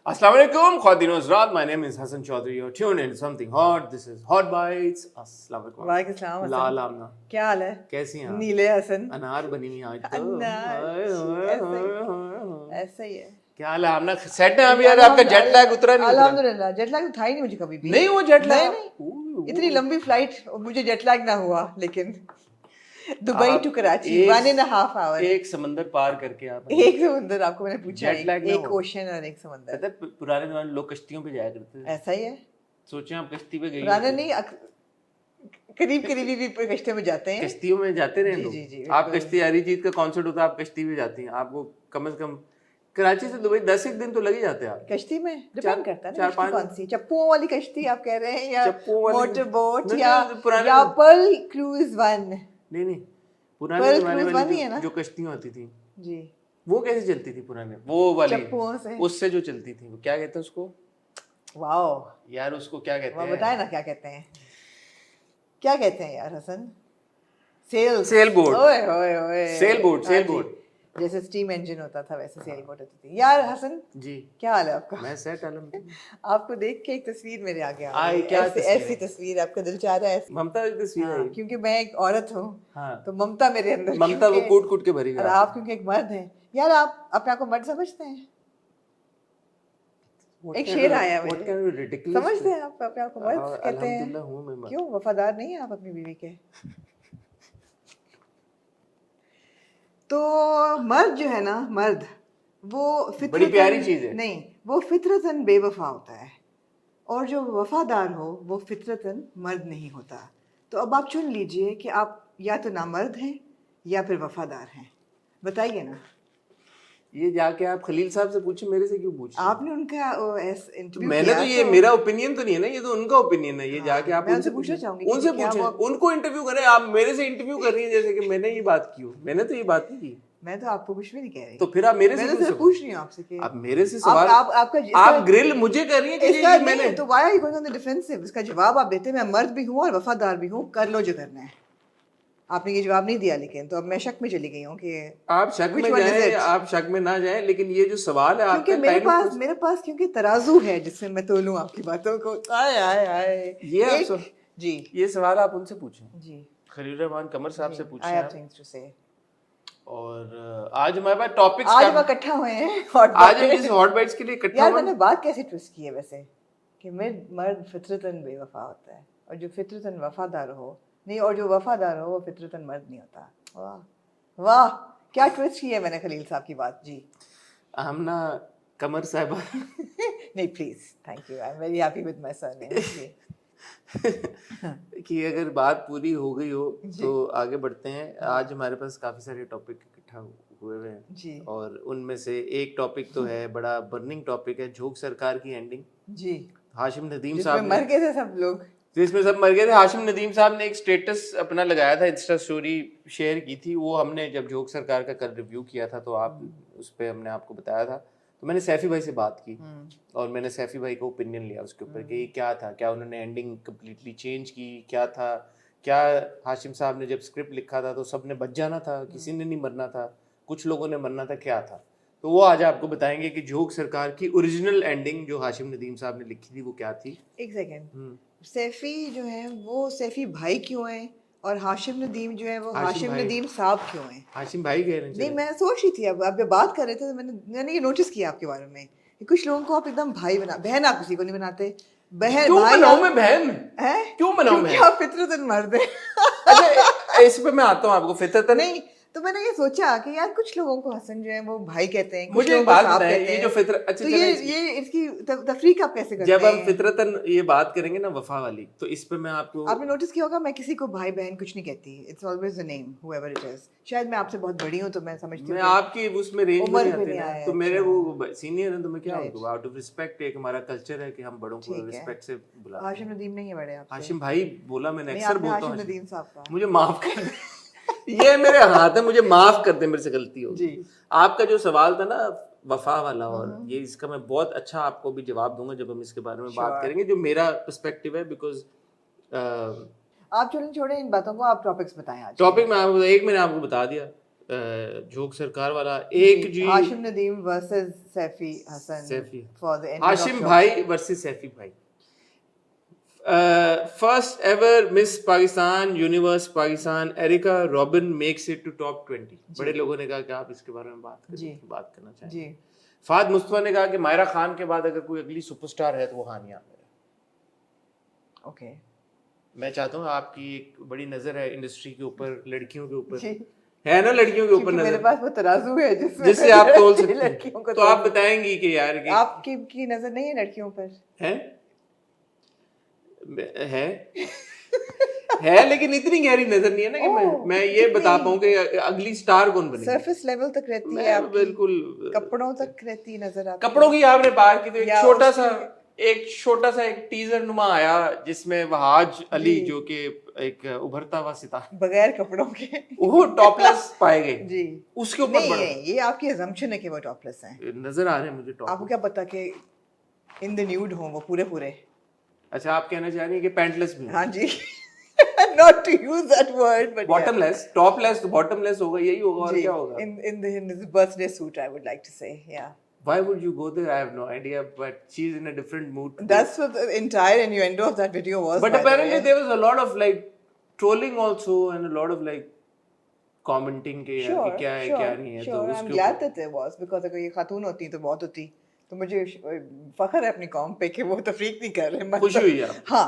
Assalamu alaikum, Khwateen o Hazrat. My name is Hassan Chaudhary. You're tuned in to something hot. This is Hot Bites. Assalamu alaikum. वालेकुम सलाम लाल आमना, क्या हाल है? कैसी हैं आप? नीले हसन अनार बनी हुई आज तो। अनार, ऐसा ही है। क्या हाल है आमना? सेट है अभी यार, आपका जेट लैग उतरा नहीं? अल्हम्दुलिल्लाह, जेट लैग तो था ही नहीं मुझे कभी भी। नहीं वो जेट लैग नहीं, इतनी लंबी फ्लाइट और मुझे जेट लैग ना हुआ, लेकिन दुबई टू कराची 1.5 hour, एक समंदर पार करके आप एक समुंदर, आपको मैंने पूछा एक ओशन और एक समंदर। पता है पुराने जमाने लोग कश्तियों पे जाया करते थे। ऐसा ही है। सोचें आप कश्ती पे गई, पुराने नहीं, करीब करीबी भी कश्तियों में जाते हैं। कश्तियों में जाते रहे लोग। जी जी, आप कश्ती अरिजीत का कॉन्सर्ट होता है, आप कश्ती में जाती हैं, आपको कम से कम कराची से दुबई 10 दिन तो लग ही जाते हैं आप कश्ती में। डिपेंड करता है ना कश्ती 4-5 कौन सी, चप्पुओं वाली कश्ती आप कह रहे हैं या मोटर बोट नहीं, या पर्ल क्रूज वन? नहीं पुराने जमाने वाली जो कश्तियां होती थी जी, वो कैसे चलती थी पुराने, वो वाली चप्पुओं से, उससे जो चलती थी, वो क्या कहते हैं उसको? वाओ यार उसको क्या कहते हैं? बताए ना क्या कहते हैं, क्या कहते हैं यार हसन? Sail boat. ओए ओए ओए, सेल बोट जैसे स्टीम इंजन होता था वैसे सेल बोट होती थी। यार हसन जी, क्या हाल है आपका? मैं सेट आलम। आपको देख के एक तस्वीर मेरे आगे आ आई, गई, क्या ऐसी तस्वीर, आपका दिल चाह रहा है ऐसी? ममता की तस्वीर है। क्योंकि मैं एक औरत हूँ, हाँ, तो ममता मेरे अंदर, ममता वो कूट के भरी हुई और है। आप क्योंकि एक मर्द हैं। यार आप अपने आप को मर्द समझते हैं? एक शेर आया है, समझते हैं आप अपने आप को मर्द कहते हैं? क्यों वफादार नहीं है आप अपनी बीवी के? तो मर्द जो है ना, मर्द वो बड़ी प्यारी चीज है। नहीं, वो फितरतन बेवफा होता है, और जो वफादार हो वो फितरतन मर्द नहीं होता। तो अब आप चुन लीजिए कि आप या तो नामर्द हैं या फिर वफादार हैं, बताइए ना। ये जाके आप खलील साहब से पूछे, मेरे से क्यों पूछे? आपने उनका इंटरव्यू मैंने किया, तो ये मेरा ओपिनियन तो नहीं है ना, ये तो उनका ओपिनियन है। ये जाके आप मैं उनसे पूछना चाहूंगी, उनसे पूछें, उनको इंटरव्यू करें। आप मेरे से इंटरव्यू कर रही हैं जैसे कि मैंने ये बात की हो। मैंने तो ये बात नहीं की। मैं तो आपको कुछ भी नहीं कह रही। तो फिर आप मेरे से सिर्फ पूछ रही हूँ आपसे कि आप मेरे से सवाल, आप ग्रिल मुझे कर रही हैं कि इसका मैंने, तो why are you going on the defensive? इसका जवाब आप देते, मैं मर्द भी हूँ और वफादार भी हूँ, कर लो जो करना है। आपने ये जवाब नहीं दिया, लेकिन तो अब मैं शक में चली गई हूँ कि आप शक में जाएं, आप शक में ना जाएं, लेकिन ये जो सवाल है आपका, क्योंकि मेरे पास क्योंकि तराजू है जिससे मैं तोलूं आपकी बातों को। आए आए आए, जी, ये सवाल आप उनसे पूछें जी, खलील रहमान कमर साहब से पूछें। आई हैव थिंग्स टू से। और आज हमारे पास टॉपिक्स, आज हम इकट्ठा हुए हैं आज हम इस हॉट बाइट्स के लिए इकट्ठा हुए। यार मैंने बात कैसे ट्विस्ट की है वैसे, कि मर्द फितरतन बेवफा होता है, और जो फितरतन वफादार हो नहीं, और जो वफादार हो वो फितरतन मर्द नहीं होता। वाह वाह, क्या ट्विस्ट की है मैंने खलील साहब की बात। जी हम ना कमर साहब नहीं please, thank you, I am very happy with my surname. कि अगर बात पूरी हो गई हो तो आगे बढ़ते हैं। आज हमारे पास काफी सारे टॉपिक इकट्ठा हुए हुए हैं जी, और उनमें से एक टॉपिक तो है, बड़ा बर्निंग टॉपिक है, झोंक सरकार की एंडिंग। जी, हाशिम नदीम साहब मर गए थे सब लोग, जिसमें सब मर गए थे। हाशिम नदीम साहब ने एक स्टेटस अपना लगाया था, इंस्टा स्टोरी शेयर की थी। वो हमने जब झोंक सरकार का कल रिव्यू किया था तो आप उस पर हमने आपको बताया था। तो मैंने सैफी भाई से बात की और मैंने सैफी भाई का ओपिनियन लिया उसके ऊपर कि क्या था, क्या उन्होंने एंडिंग कम्प्लीटली चेंज की, क्या था, क्या हाशिम साहब ने जब स्क्रिप्ट लिखा था तो सब ने बच जाना था, किसी ने नहीं मरना था, कुछ लोगों ने मरना था, क्या था। तो वो आज आपको बताएंगे कि झोंक सरकार की ओरिजिनल एंडिंग जो हाशिम नदीम साहब ने लिखी थी वो क्या थी। एक सेकेंड, सैफी जो है वो सैफी भाई क्यों है, और हाशिम नदीम जो है वो हाशिम नदीम साहब क्यों है? हाशिम भाई कह रहे हैं। नहीं, मैं सोच रही थी, अब आप जब बात कर रहे थे तो मैंने ये नोटिस किया आपके बारे में कि कुछ लोगों को आप एकदम भाई बना, बहन आप किसी को नहीं बनाते। बहन क्यों भाई बनाऊं मैं बहन है? क्यों बनाऊं मैं? क्योंकि आप फितरतन मर्द हैं। अच्छा, इस पे मैं आता हूँ आपको फितरतन नहीं, तो मैंने ये सोचा कि यार कुछ लोगों को हसन जो है वो भाई कहते हैं, मुझे एक बात बताएं, ये जो फितरत, अच्छा तो ये इसकी तफरीक आप कैसे करते हैं? जब हम फितरतन ये बात करेंगे ना वफा वाली, तो इस पे मैं आपको, आपने नोटिस किया होगा मैं किसी को भाई बहन कुछ नहीं कहती, it's always the name whoever it is. शायद मैं आपसे बहुत बड़ी हूँ तो मैं समझती हूँ, मैं आपकी उसमें रेंज में नहीं आती ना, तो मेरे वो सीनियर हैं तो मैं क्या होगा, आउट ऑफ रिस्पेक्ट, एक हमारा कल्चर है कि हम बड़ों को रिस्पेक्ट से बुलाते हैं। हाशिम नदीम नहीं है बड़े आपसे? हाशिम भाई बोला मैंने, अक्सर बोलता हूँ हाशिम नदीम साहब का, मुझे माफ कर ये मेरे हाथ है, मुझे माफ कर दे, मेरे से गलती हो जी। आपका जो सवाल था ना वफा वाला, और ये इसका मैं बहुत अच्छा आपको भी जवाब दूंगा जब हम इसके बारे में बात करेंगे, जो मेरा पर्सपेक्टिव है। बिकॉज आप चलें छोड़े इन बातों को, आप टॉपिक्स बताएं आज। टॉपिक में आपको मैंने आपको बता दिया, जोग सरकार वाला एक जी Hashim Nadeem versus Saifi Hassan Saifi for the end Hashim भाई वर्सेस सैफी भाई first ever Miss Pakistan Universe Pakistan Erika Robin makes it to top 20 बड़े लोगों ने कहा कि आप इसके बारे में बात करना चाहेंगे जी फाद मुस्तफा ने कहा कि मायरा खान के बाद अगर कोई अगली सुपरस्टार है तो वो हानिया आमिर है ओके मैं चाहता हूँ आपकी एक बड़ी नजर है इंडस्ट्री के ऊपर लड़कियों के ऊपर जी है ना लड़कियों के ऊपर क्योंकि मेरे नजर पास वो तराजू है जिससे आप तोल सकते लड़कियों हैं को तो आप बताएंगी कि यार कि आपकी की नजर नहीं है लड़कियों पर है है है लेकिन इतनी गहरी नजर नहीं है ना कि मैं ये बता पाऊँ कि अगली स्टार कौन बनेगी सरफेस लेवल तक रहती है मैं आपकी बिल्कुल कपड़ों तक रहती नजर आती कपड़ों की आपने बात की तो या एक छोटा सा एक टीजर नुमा आया जिसमें वहाज अली जो कि एक उभरता हुआ सितारा बगैर कपड़ों के वो टॉपलेस पाए गए जी उसके ऊपर बड़ा ये आपकी अजम्पशन है कि वो टॉपलेस हैं नजर आ रहे हैं मुझे आपको टॉप क्या पता कि इन द न्यूड हो वो पूरे पूरे अच्छा आप कहना चाह रही हैं कि पैंटलेस भी हाँ जी not to use that word but bottomless topless तो बॉटमलेस होगा यही होगा और जी क्या होगा in his birthday suit I would like to say yeah why would you go there I have no idea but she's in a different mood today. that's what the entire innuendo of that video was but by the apparently way. there was a lot of like trolling also and a lot of like commenting के यार कि क्या है क्या नहीं है तो I'm उसके glad that there was because अगर ये खातून होती तो बहुत होती तो मुझे फख्र है अपनी कौम पे कि वो तफरीक नहीं कर रहे खुशी हुई आप हाँ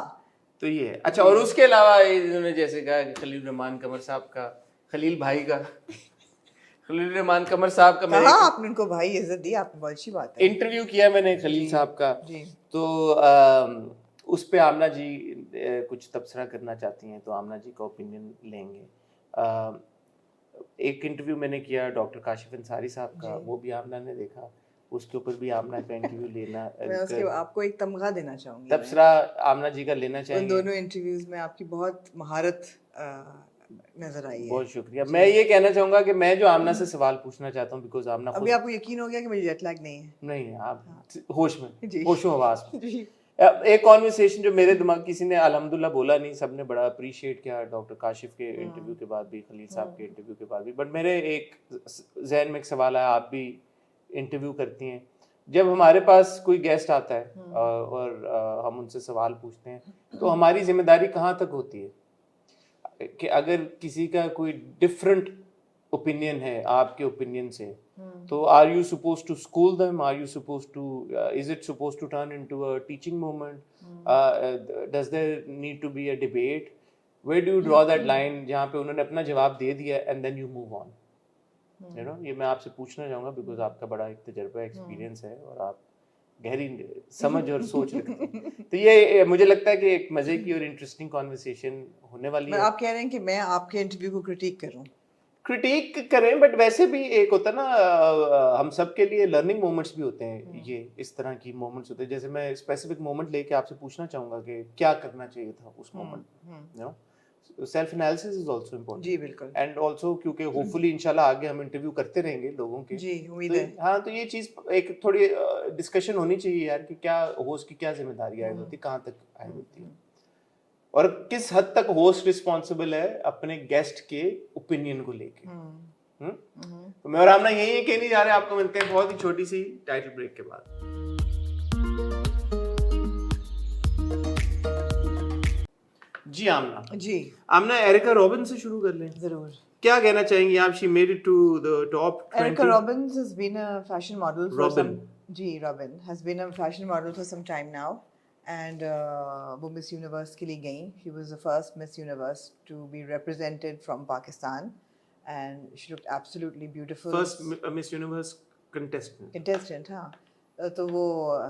तो ये है अच्छा और उसके अलावा इन्होंने जैसे कहा कि खलील रहमान कमर साहब का खलील भाई का खलील रहमान कमर साहब का कहा आपने उनको भाई इज्जत दी आपने बहुत अच्छी बात है इंटरव्यू किया मैंने खलील साहब का जी तो उस पे आमना जी कुछ तबसरा करना चाहती हैं तो आमना जी का ओपिनियन लेंगे एक इंटरव्यू मैंने किया डॉक्टर काशिफ अंसारी साहब का वो भी आमना ने देखा उसके ऊपर भी आमना का इंटरव्यू लेना मैं उसके आपको एक तमगा देना चाहूंगी तबसरा आमना जी का लेना उन चाहेंगे दोनों इंटरव्यूज में आपकी बहुत महारत नजर आई है बहुत शुक्रिया मैं ये कहना चाहूंगा कि मैं जो आमना से सवाल पूछना चाहता हूँ बिकॉज आमना अभी आपको यकीन हो गया कि मुझे जेट लैग नहीं है नहीं है आप होश में जी होशो हवास में जी एक कॉन्वर्सेशन जो मेरे दिमाग किसी ने अल्हम्दुलिल्लाह बोला नहीं सबने बड़ा अप्रिशिएट किया डॉक्टर काशिफ के इंटरव्यू के बाद भी खलील साहब के इंटरव्यू के बाद भी बट मेरे एक जहन में एक सवाल आया आप भी इंटरव्यू करती हैं जब हमारे पास कोई गेस्ट आता है और हम उनसे सवाल पूछते हैं तो हमारी जिम्मेदारी कहाँ तक होती है कि अगर किसी का कोई डिफरेंट ओपिनियन है आपके ओपिनियन से तो are you suppose to school them are you suppose to is it suppose to turn into a teaching moment does there need to be a debate where do you draw that line जहाँ पे उन्होंने अपना जवाब दे दिया and then you move on you know ये मैं आपसे पूछना चाहूंगा बिकॉज आपका बड़ा एक तजर्बा एक्सपीरियंस है और आप गहरी समझ और सोच रखते हैं तो ये मुझे लगता है कि एक मजे की और इंटरेस्टिंग कॉन्वर्सेशन होने वाली है आप कह रहे हैं कि मैं आपके इंटरव्यू को क्रिटिक करूं क्रिटिक करें बट वैसे भी एक होता है ना हम सब के लिए लर्निंग मोमेंट्स भी होते हैं ये इस तरह की मोमेंट्स होते हैं जैसे मैं स्पेसिफिक मोमेंट लेके आपसे पूछना चाहूंगा कि क्या करना चाहिए था उस moment you know self analysis is also important जी बिल्कुल एंड आल्सो क्योंकि होपफुली इंशाल्लाह आगे हम इंटरव्यू करते रहेंगे लोगों के जी उम्मीद तो है हाँ तो ये चीज एक थोड़ी डिस्कशन होनी चाहिए यार कि क्या होस्ट की क्या जिम्मेदारी आई होती है कहाँ तक आई होती है और किस हद तक होस्ट रिस्पॉन्सिबल है अपने गेस्ट के ओपिनियन को लेके तो मैं और आमना यही कहने जा रहे हैं आपको मिलते हैं बहुत ही छोटी सी टाइटल ब्रेक के बाद जी आमना एरिका रॉबिन से शुरू कर लें जरूर क्या कहना चाहेंगी आप she made it to the top 20 Erica Robbins has been a fashion model for some Robin has been a fashion model for some time now and वो मिस यूनिवर्स के लिए गई she was the first Miss Universe to be represented from Pakistan and she looked absolutely beautiful first Miss Universe contestant हाँ तो वो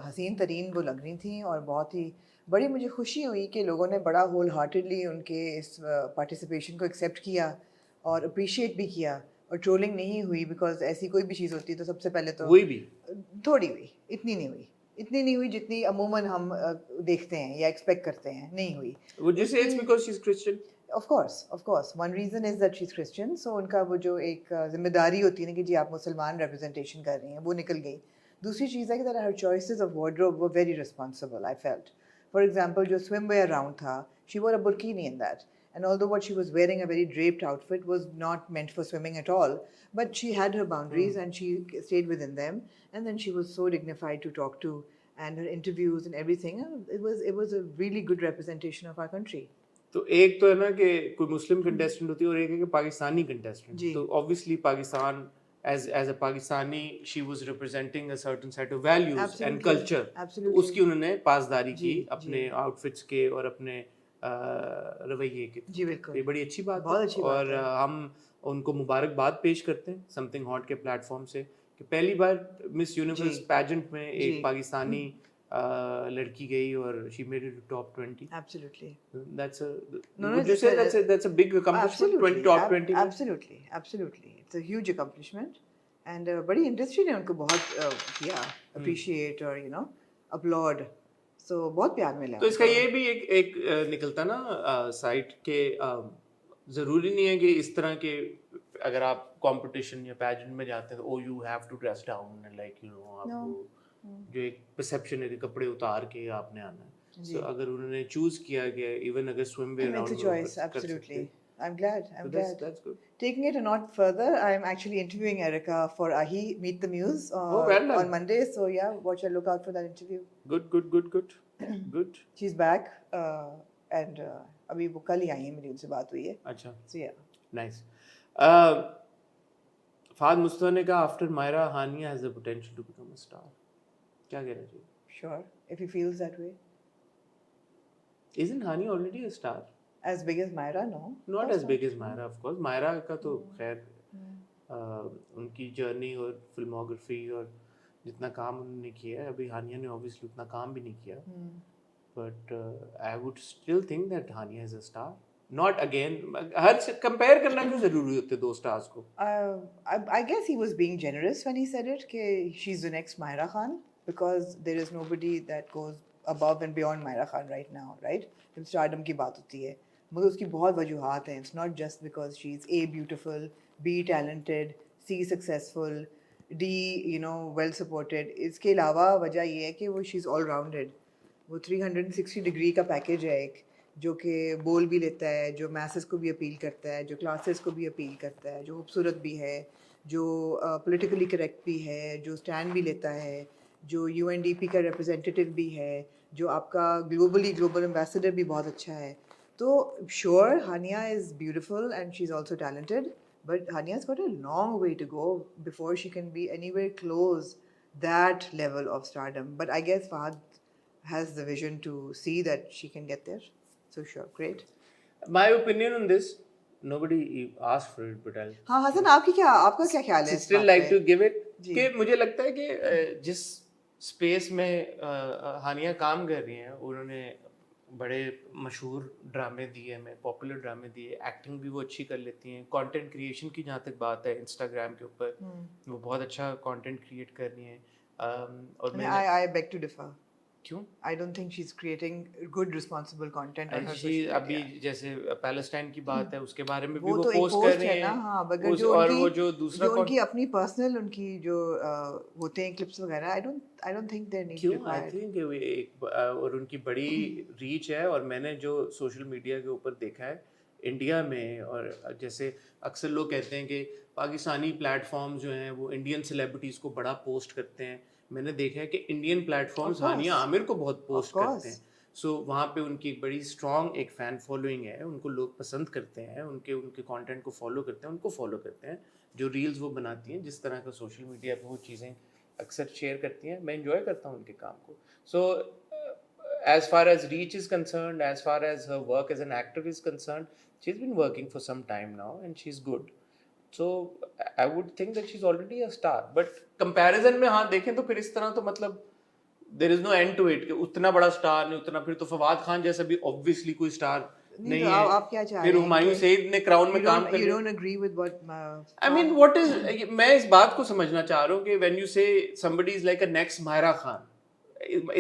हसीन तरीन वो लग रही थी और बहुत ही बड़ी मुझे खुशी हुई कि लोगों ने बड़ा होल हार्टेडली उनके इस पार्टिसिपेशन को एक्सेप्ट किया और अप्रिशिएट भी किया और ट्रोलिंग नहीं हुई बिकॉज ऐसी कोई भी चीज़ होती है तो सबसे पहले तो हुई भी थोड़ी हुई इतनी नहीं हुई जितनी अमूमन हम देखते हैं या एक्सपेक्ट करते हैं नहीं हुई Would you say it's because she's Christian? Of course. One reason is that she's Christian. So उनका वो जो एक जिम्मेदारी होती है ना कि जी आप मुसलमान representation कर रही हैं वो निकल गई. दूसरी चीज़ है कि that her choices of wardrobe were very responsible. I felt. For example, जो swimwear round था, she wore a burkini in that. And although what she was wearing, a very draped outfit, was not meant for swimming at all, but she had her boundaries and she stayed within them. And then she was so dignified to talk to, and her interviews and everything. It was a really good representation of our country. तो एक तो है ना कि कोई मुस्लिम contestant होती है और एक है कि पाकिस्तानी कंटेस्टेंट. जी. तो obviously Pakistan as a Pakistani she was representing a certain set of values Absolutely. and culture. Absolutely. तो उसकी उन्होंने पासदारी की जी, अपने आउटफिट्स के और अपने रवैये के. जी बिल्कुल. ये बड़ी अच्छी बात बहुत है अच्छी बात और है. हम उनको मुबारकबाद पेश करते हैं समथिंग हॉट के प्लेटफॉर्म से कि पहली बार मिस यूनिवर्स पैजेंट में एक पाकिस्तानी लड़की गई और she made it to top 20. Absolutely. That's a No, would you say that's a big accomplishment? Absolutely. Top 20. Absolutely. It's a huge accomplishment. And बड़ी इंडस्ट्री ने उनको बहुत किया appreciate और you know applaud. So बहुत प्यार मिला. तो इसका ये भी एक निकलता ना साइट के जरूरी नहीं है कि इस तरह के अगर आप कंपटीशन या पैजेंट में जाते हैं तो you have to dress down and like you know आपको जो एक परसेप्शन है कि कपड़े उतार के आपने आना है. So अगर उन्होंने चूज किया कि इवन अगर swimwear It's a choice. Absolutely. I'm glad. That's good. Taking it a knot further, I'm actually interviewing Erica for Ahi Meet the Muse on Monday. So yeah, watch and look out for that interview. Good. She's back and अभी वो कल ही आई है, मेरी उनसे बात हुई है. अच्छा. So yeah. Nice. Fahad Mustafa ने कहा after Myra, Hania has the potential to become a star. क्या कहना चाहिए? Sure, if he feels that way. Isn't Hania already a star? As big as Myra, no. Not as big as Myra, of course. Myra का तो खैर उनकी journey और filmography और जितना काम उन्होंने किया है, अभी हानिया ने obviously उतना काम भी नहीं किया. But I would still think that Hania is a star. Not again. Her compare करना क्यों जरूरी होते दो stars को? I guess he was being generous when he said it कि she's the next Myra Khan, because there is nobody that goes above and beyond Myra Khan right now, right? जब stardom की बात होती है, मगर उसकी बहुत वजूहात हैं. It's not just because she's A, beautiful, B, talented, C, successful, D, you know, well supported. इसके अलावा वजह ये है कि वो she's all rounded. वो 360 डिग्री का पैकेज है एक, जो कि बोल भी लेता है, जो मैसेज को भी अपील करता है, जो क्लासेस को भी अपील करता है, जो खूबसूरत भी है, जो पॉलिटिकली करेक्ट भी है, जो स्टैंड भी लेता है, जो UNDP का रिप्रेजेंटेटिव भी है, जो आपका ग्लोबल एम्बेसडर भी बहुत अच्छा है. तो sure Hania is beautiful and she is also talented, but Hania has got a long way to go before she can be anywhere close that level of stardom. But I guess Fahad has the vision to see that she can get there. So sure, great. My opinion on this, nobody asked for it, but I'll. हाँ हसन, आपका क्या ख्याल है? Still like to give it. कि मुझे लगता है कि जिस स्पेस में हानिया काम कर रही हैं, उन्होंने बड़े मशहूर ड्रामे दिए हमें, पॉपुलर ड्रामे दिए, एक्टिंग भी वो अच्छी कर लेती हैं, कंटेंट क्रिएशन की जहाँ तक बात है इंस्टाग्राम के ऊपर वो बहुत अच्छा कंटेंट क्रिएट कर रही हैं. और I beg to differ. क्यों? I don't think she's creating good responsible content on her social media. अभी जैसे पैलेस्टाइन की बात है उसके बारे में भी वो वो तो पोस्ट कर रही हैं. हाँ, मगर जो और वो जो दूसरा उनकी अपनी पर्सनल उनकी जो होते हैं क्लिप्स वगैरह, I don't think they need क्यों? I think और उनकी बड़ी रीच है. और मैंने जो सोशल मीडिया के ऊपर देखा है इंडिया में, और जैसे अक्सर लोग कहते हैं कि पाकिस्तानी प्लेटफॉर्म जो हैं वो इंडियन सेलिब्रिटीज़ को बड़ा पोस्ट करते हैं. मैंने देखा है कि इंडियन प्लेटफॉर्म्स हानिया आमिर को बहुत पोस्ट करते हैं. सो वहाँ पे उनकी बड़ी स्ट्रॉन्ग एक फ़ैन फॉलोइंग है, उनको लोग पसंद करते हैं, उनके कंटेंट को फॉलो करते हैं, उनको फॉलो करते हैं. जो रील्स वो बनाती हैं, जिस तरह का सोशल मीडिया पे वो चीज़ें अक्सर शेयर करती हैं, मैं एंजॉय करता हूँ उनके काम को. सो as far as reach is concerned, as far as her work as an actor is concerned, she's been working for some time now and she's good. So I would think that she's already a star. But comparison में हाँ देखें तो फिर इस तरह तो मतलब there is no end to it कि उतना बड़ा स्टार नहीं, उतना फिर तो फवाद खान जैसा भी obviously कोई स्टार नहीं है. आप क्या चाह रहे हैं? फिर हुमायूं सईद ने क्राउन में काम कर. You don't agree with what? I mean, what is? मैं इस बात को समझना चाह रहा हूँ कि when you say somebody is like a next Myra Khan,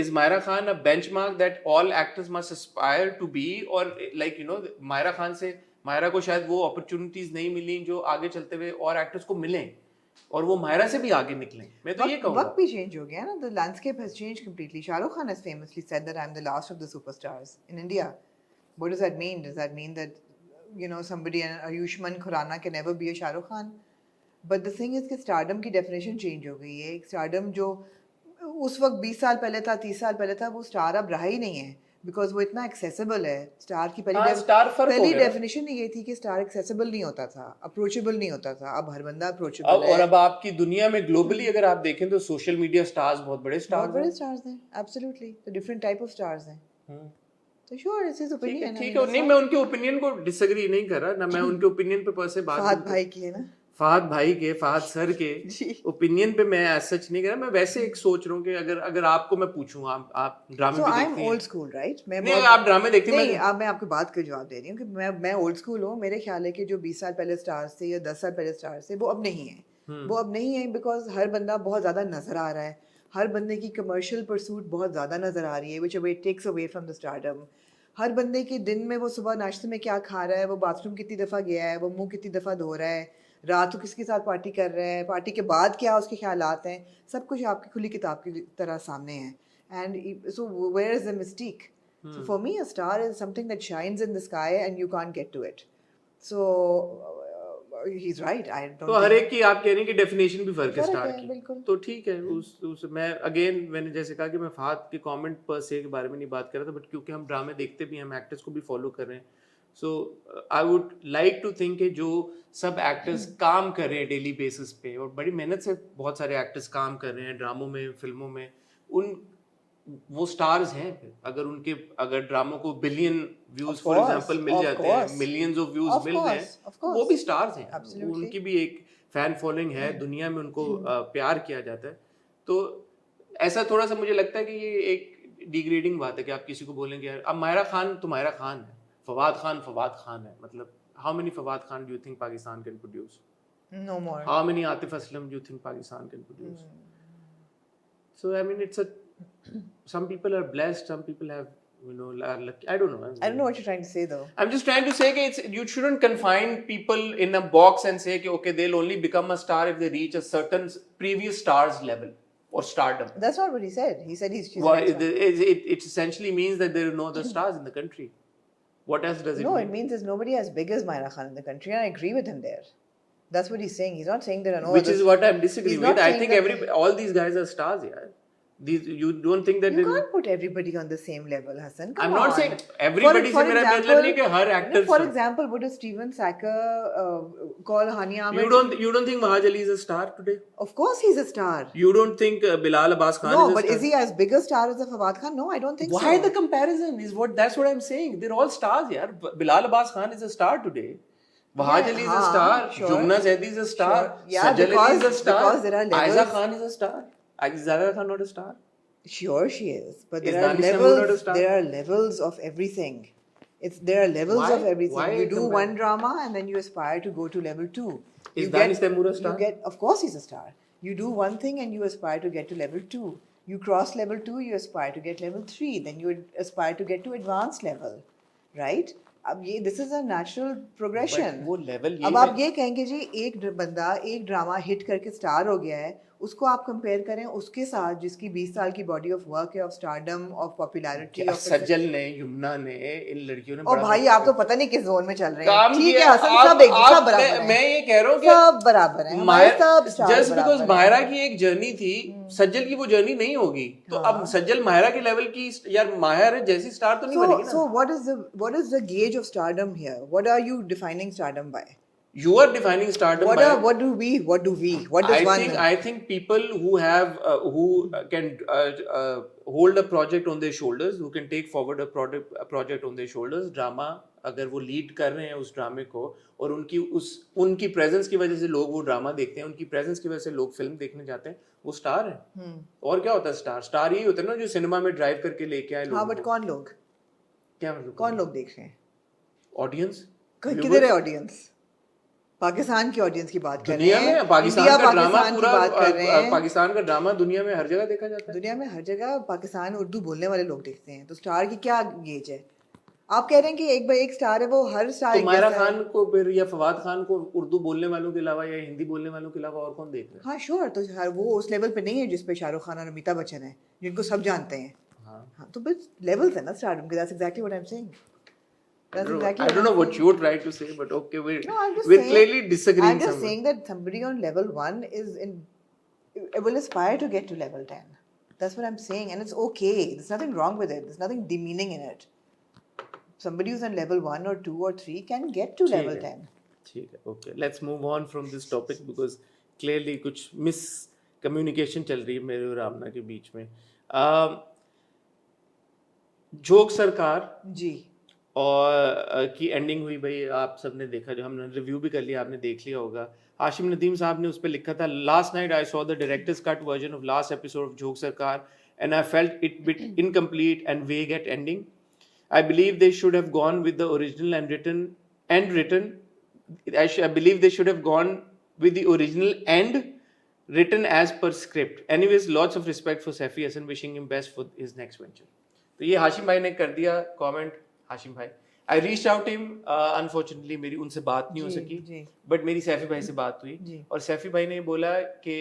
is Myra Khan a benchmark that all actors must aspire to be, or like you know Myra Khan से मायरा को शायद वो अपॉर्चुनिटीज नहीं मिली जो आगे चलते हुए और एक्टर्स को मिलें और वो मायरा से भी आगे निकलें. मैं तो ये कहूँगा वक्त भी चेंज हो गया ना. The landscape has changed completely. Shahrukh Khan has famously said that I'm the last of the superstars in India. What does that mean? Does that mean that you know, somebody, Ayushman Khurrana can never be a Shah Rukh Khan. But the thing is کہ stardom کی definition change ہو گئی ہے. ایک stardom جو اس وقت 20 سال پہلے تھا, 30 سال پہلے تھا, وہ اسٹار اب رہا ہی نہیں ہے, بیکاز وہ اتنا ایکسیسیبل ہے. اسٹار کی پہلی ڈیفینیشن یہ تھی کہ اسٹار ایکسیسیبل نہیں ہوتا تھا, اپروچیبل نہیں ہوتا تھا. اب ہر بندہ اپروچیبل ہے. اور اب آپ کی دنیا میں گلوبلی اگر آپ دیکھیں تو سوشل میڈیا اسٹارز بہت بڑے اسٹارز ہیں. ایبسلیوٹلی, تو ڈفرینٹ ٹائپ آف اسٹارز ہیں. تو شیور اٹس ہز اوپینین. ٹھیک ہے, نہیں میں ان کے اوپینین کو ڈس ایگری نہیں کر رہا, نہ میں ان کے اوپینین پہ پر سے بات. فہد بھائی کی ہے نا, فہد بھائی کے, فہد سر کے اوپینین پہ میں ایز سچ نہیں کر رہا. میں ویسے ایک سوچ رہا ہوں کہ اگر آپ کو میں پوچھوں, آپ ڈرامے بھی دیکھتی ہیں. اولڈ اسکول رائٹ, نہیں آپ ڈرامے دیکھتی ہیں. نہیں, اب میں آپ کی بات کا جواب دے رہی ہوں کہ میں اولڈ اسکول ہوں. میرے خیال ہے کہ جو 20 سال پہلے اسٹارز تھے یا 10 سال پہلے اسٹارز تھے وہ اب نہیں ہیں. وہ اب نہیں ہیں بیکاز ہر بندہ بہت زیادہ نظر آ رہا ہے. ہر بندے کی کمرشل پرسوٹ بہت زیادہ نظر آ رہی ہے, which away takes away from the stardom. ہر بندے کے دن میں وہ صبح ناشتے میں کیا کھا رہا ہے, وہ باتھ روم کتنی دفعہ گیا ہے, وہ منہ کتنی دفعہ دھو رہا ہے, رات کو کس کے ساتھ پارٹی کر رہے ہیں, پارٹی کے بعد کیا اس کے خیالات ہیں, سب کچھ آپ کی کھلی کتاب کی طرح سامنے ہے. And so where is the mistake. So for me a star is something that shines in the sky and you can't get to it. So he is right. تو ہر ایک کی آپ کہہ رہے ہیں کہ ڈیفینیشن بھی فرق ہے اسٹار کی, تو ٹھیک ہے. میں اگین میں نے جیسے کہا کہ میں فہد کے کامنٹ پر سے کے بارے میں نہیں بات کر رہا تھا, بٹ کیونکہ ہم ڈرامے دیکھتے بھی ہیں, ہم ایکٹرس کو بھی فالو کر رہے ہیں. So I would like to think کہ جو سب ایکٹرس کام کر رہے ہیں ڈیلی بیسس پہ, اور بڑی محنت سے بہت سارے ایکٹرس کام کر رہے ہیں ڈراموں میں, فلموں میں, وہ سٹارز ہیں. اگر ڈراموں کو بلین ویوز فار ایگزامپل مل جاتے ہیں, ملینز آف ویوز مل رہے ہیں, وہ بھی سٹارز ہیں. ان کی بھی ایک فین فالوئنگ ہے دنیا میں, ان کو پیار کیا جاتا ہے. تو ایسا تھوڑا سا مجھے لگتا ہے کہ یہ ایک ڈیگریڈنگ بات ہے کہ آپ کسی کو بولیں گے اب ماہرہ خان تو ماہرہ خان ہے, فواد خان ہے. مطلب how many Fawad Khan do you think Pakistan can produce? No more. How many Atif Aslam do you think Pakistan can produce? So I mean some people are blessed, some people have, are lucky. I don't know what you're trying to say though. I'm just trying to say that you shouldn't confine people in a box and say okay, they'll only become a star if they reach a certain previous star's level or stardom. That's not what he said. He said he's it essentially means that there are no other stars in the country. What else does it mean? No, it means there's nobody as big as Maira Khan in the country, and I agree with him there. That's what he's saying. He's not saying there are no Which is what I'm disagreeing with. I think all these guys are stars, yeah. You don't think that you can't put everybody on the same level, Hassan. I'm not saying everybody se mera matlab nahi ki har actor. For example, would Steven Sacker call Hani Ahmed? You don't think Mahaj Ali is a star today? Of course he's a star. You don't think Bilal Abbas Khan is a star? No, but is he as big a star as Fawad Khan? No, I don't think so. Why the comparison? That's what I'm saying. They're all stars, yaar. Bilal Abbas Khan is a star today. Mahaj Ali is a star. Jumna Zaidi is a star. Sajal Ali is a star. Aiza Khan is a star. Aiza Khan not a star? Sure she is, but there are levels of everything. There are levels of everything. You do one drama and then you aspire to go to level 2. Is Danish Taimur a star? Of course he's a star. You do one thing and you aspire to get to level 2. You cross level 2, you aspire to get level 3. Then you aspire to get to advanced level. Right? This is a natural progression. اب آپ یہ کہیں گے جی ایک بندہ ایک drama ہٹ کر کے سٹار ہو گیا ہے, اس کو آپ کمپیئر کریں اس کے ساتھ جس کی 20 سال کی باڈی آف ورک ہے, آف اسٹارڈم, آف پاپولیرٹی. سجل نے, یمنا نے, ان لڑکیوں نے, اور بھائی آپ تو پتہ نہیں کس زون میں چل رہے ہیں. ٹھیک ہے حسن, سب ایک جیسا برابر ہیں. میں یہ کہہ رہا ہوں کہ سب برابر ہیں, ہمارے سب سٹار برابر ہیں. جسٹ بیکاز ماہرہ کی ایک جرنی تھی, سجل کی وہ جرنی نہیں ہوگی, تو اب سجل ماہرہ کے لیول کی یار ماہر جیسی سٹار تو نہیں بنے گی نا. So what is the gauge of stardom here? What are you defining stardom by? You are defining stardom by what do we what does one I think people who have who can hold a project on their shoulders, who can take forward a project on their shoulders. Drama اگر وہ lead کر رہے ہیں اس ڈرامے کو, اور ان کی presence کی وجہ سے لوگ وہ ڈرامہ دیکھتے ہیں, ان کی پریزنس کی وجہ سے لوگ فلم دیکھنے جاتے ہیں, وہ سٹار ہیں. اور کیا ہوتا ہے سٹار یہی ہوتا ہے نا جو سنیما میں ڈرائیو کر کے لے کے آئے لوگ. ہاں, بٹ کون لوگ, کیا مطلب کون لوگ دیکھ رہے ہیں؟ آڈینس. کدھر ہے آڈینس؟ پاکستان کی آڈینس کی بات کر رہے ہیں. دنیا میں پاکستان کا ڈرامہ پورا, پاکستان کا ڈرامہ دنیا میں ہر جگہ دیکھا جاتا ہے. دنیا میں ہر جگہ پاکستان اردو بولنے والے لوگ دیکھتے ہیں, تو سٹار کی کیا گیج ہے؟ آپ کہہ رہے ہیں کہ ایک سٹار ہے, وہ ہر سٹار. ماہرہ خان کو پھر یا فواد خان کو اردو بولنے والوں کے علاوہ یا ہندی بولنے والوں کے علاوہ اور کون دیکھ رہا ہے؟ ہاں شور, تو وہ اس لیول پہ نہیں ہے جس پہ شاہ رخ خان اور امیتابھ بچن ہیں, جن کو سب جانتے ہیں. ہاں, تو بس لیولز ہیں نا سٹارڈم کے. That's exactly what I am seeing. That's exactly I don't know what you're trying to say, but okay, No, I'm just we're saying, clearly disagreeing I'm just somewhere. saying that somebody on level 1 will aspire to get to level 10. That's what I'm saying, and it's okay. There's nothing wrong with it. There's nothing demeaning in it. Somebody who's on level 1 or 2 or 3 can get to level 10. ठीक है, okay, let's move on from this topic because clearly कुछ miscommunication चल रही है मेरे और रामना के बीच में. जोक सरकार जी और की एंडिंग हुई भाई, आप सबने देखा, जो हमने रिव्यू भी कर लिया, आपने देख लिया होगा. हाशिम नदीम साहब ने उस पर लिखा था, last night I saw the director's cut version of last episode of Jhok Sarkar and I felt it bit incomplete and vague at ending. I believe they should have gone with the original and written. I believe they should have gone with the original and written as per script. Anyways, lots of respect for Safi Hassan, wishing him best for his next venture. तो ये हाशिम भाई ने कर दिया comment. Hashim भाई, I reach out him, unfortunately मेरी उनसे बात नहीं हो सकी, बट मेरी सैफी भाई से बात हुई और सैफी भाई ने बोला कि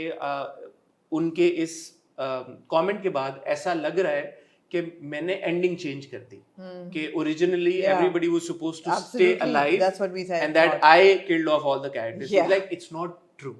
उनके इस कमेंट के बाद ऐसा लग रहा है कि मैंने एंडिंग चेंज कर दी, कि originally everybody was supposed to stay alive and that I killed off all the characters. Like it's not true.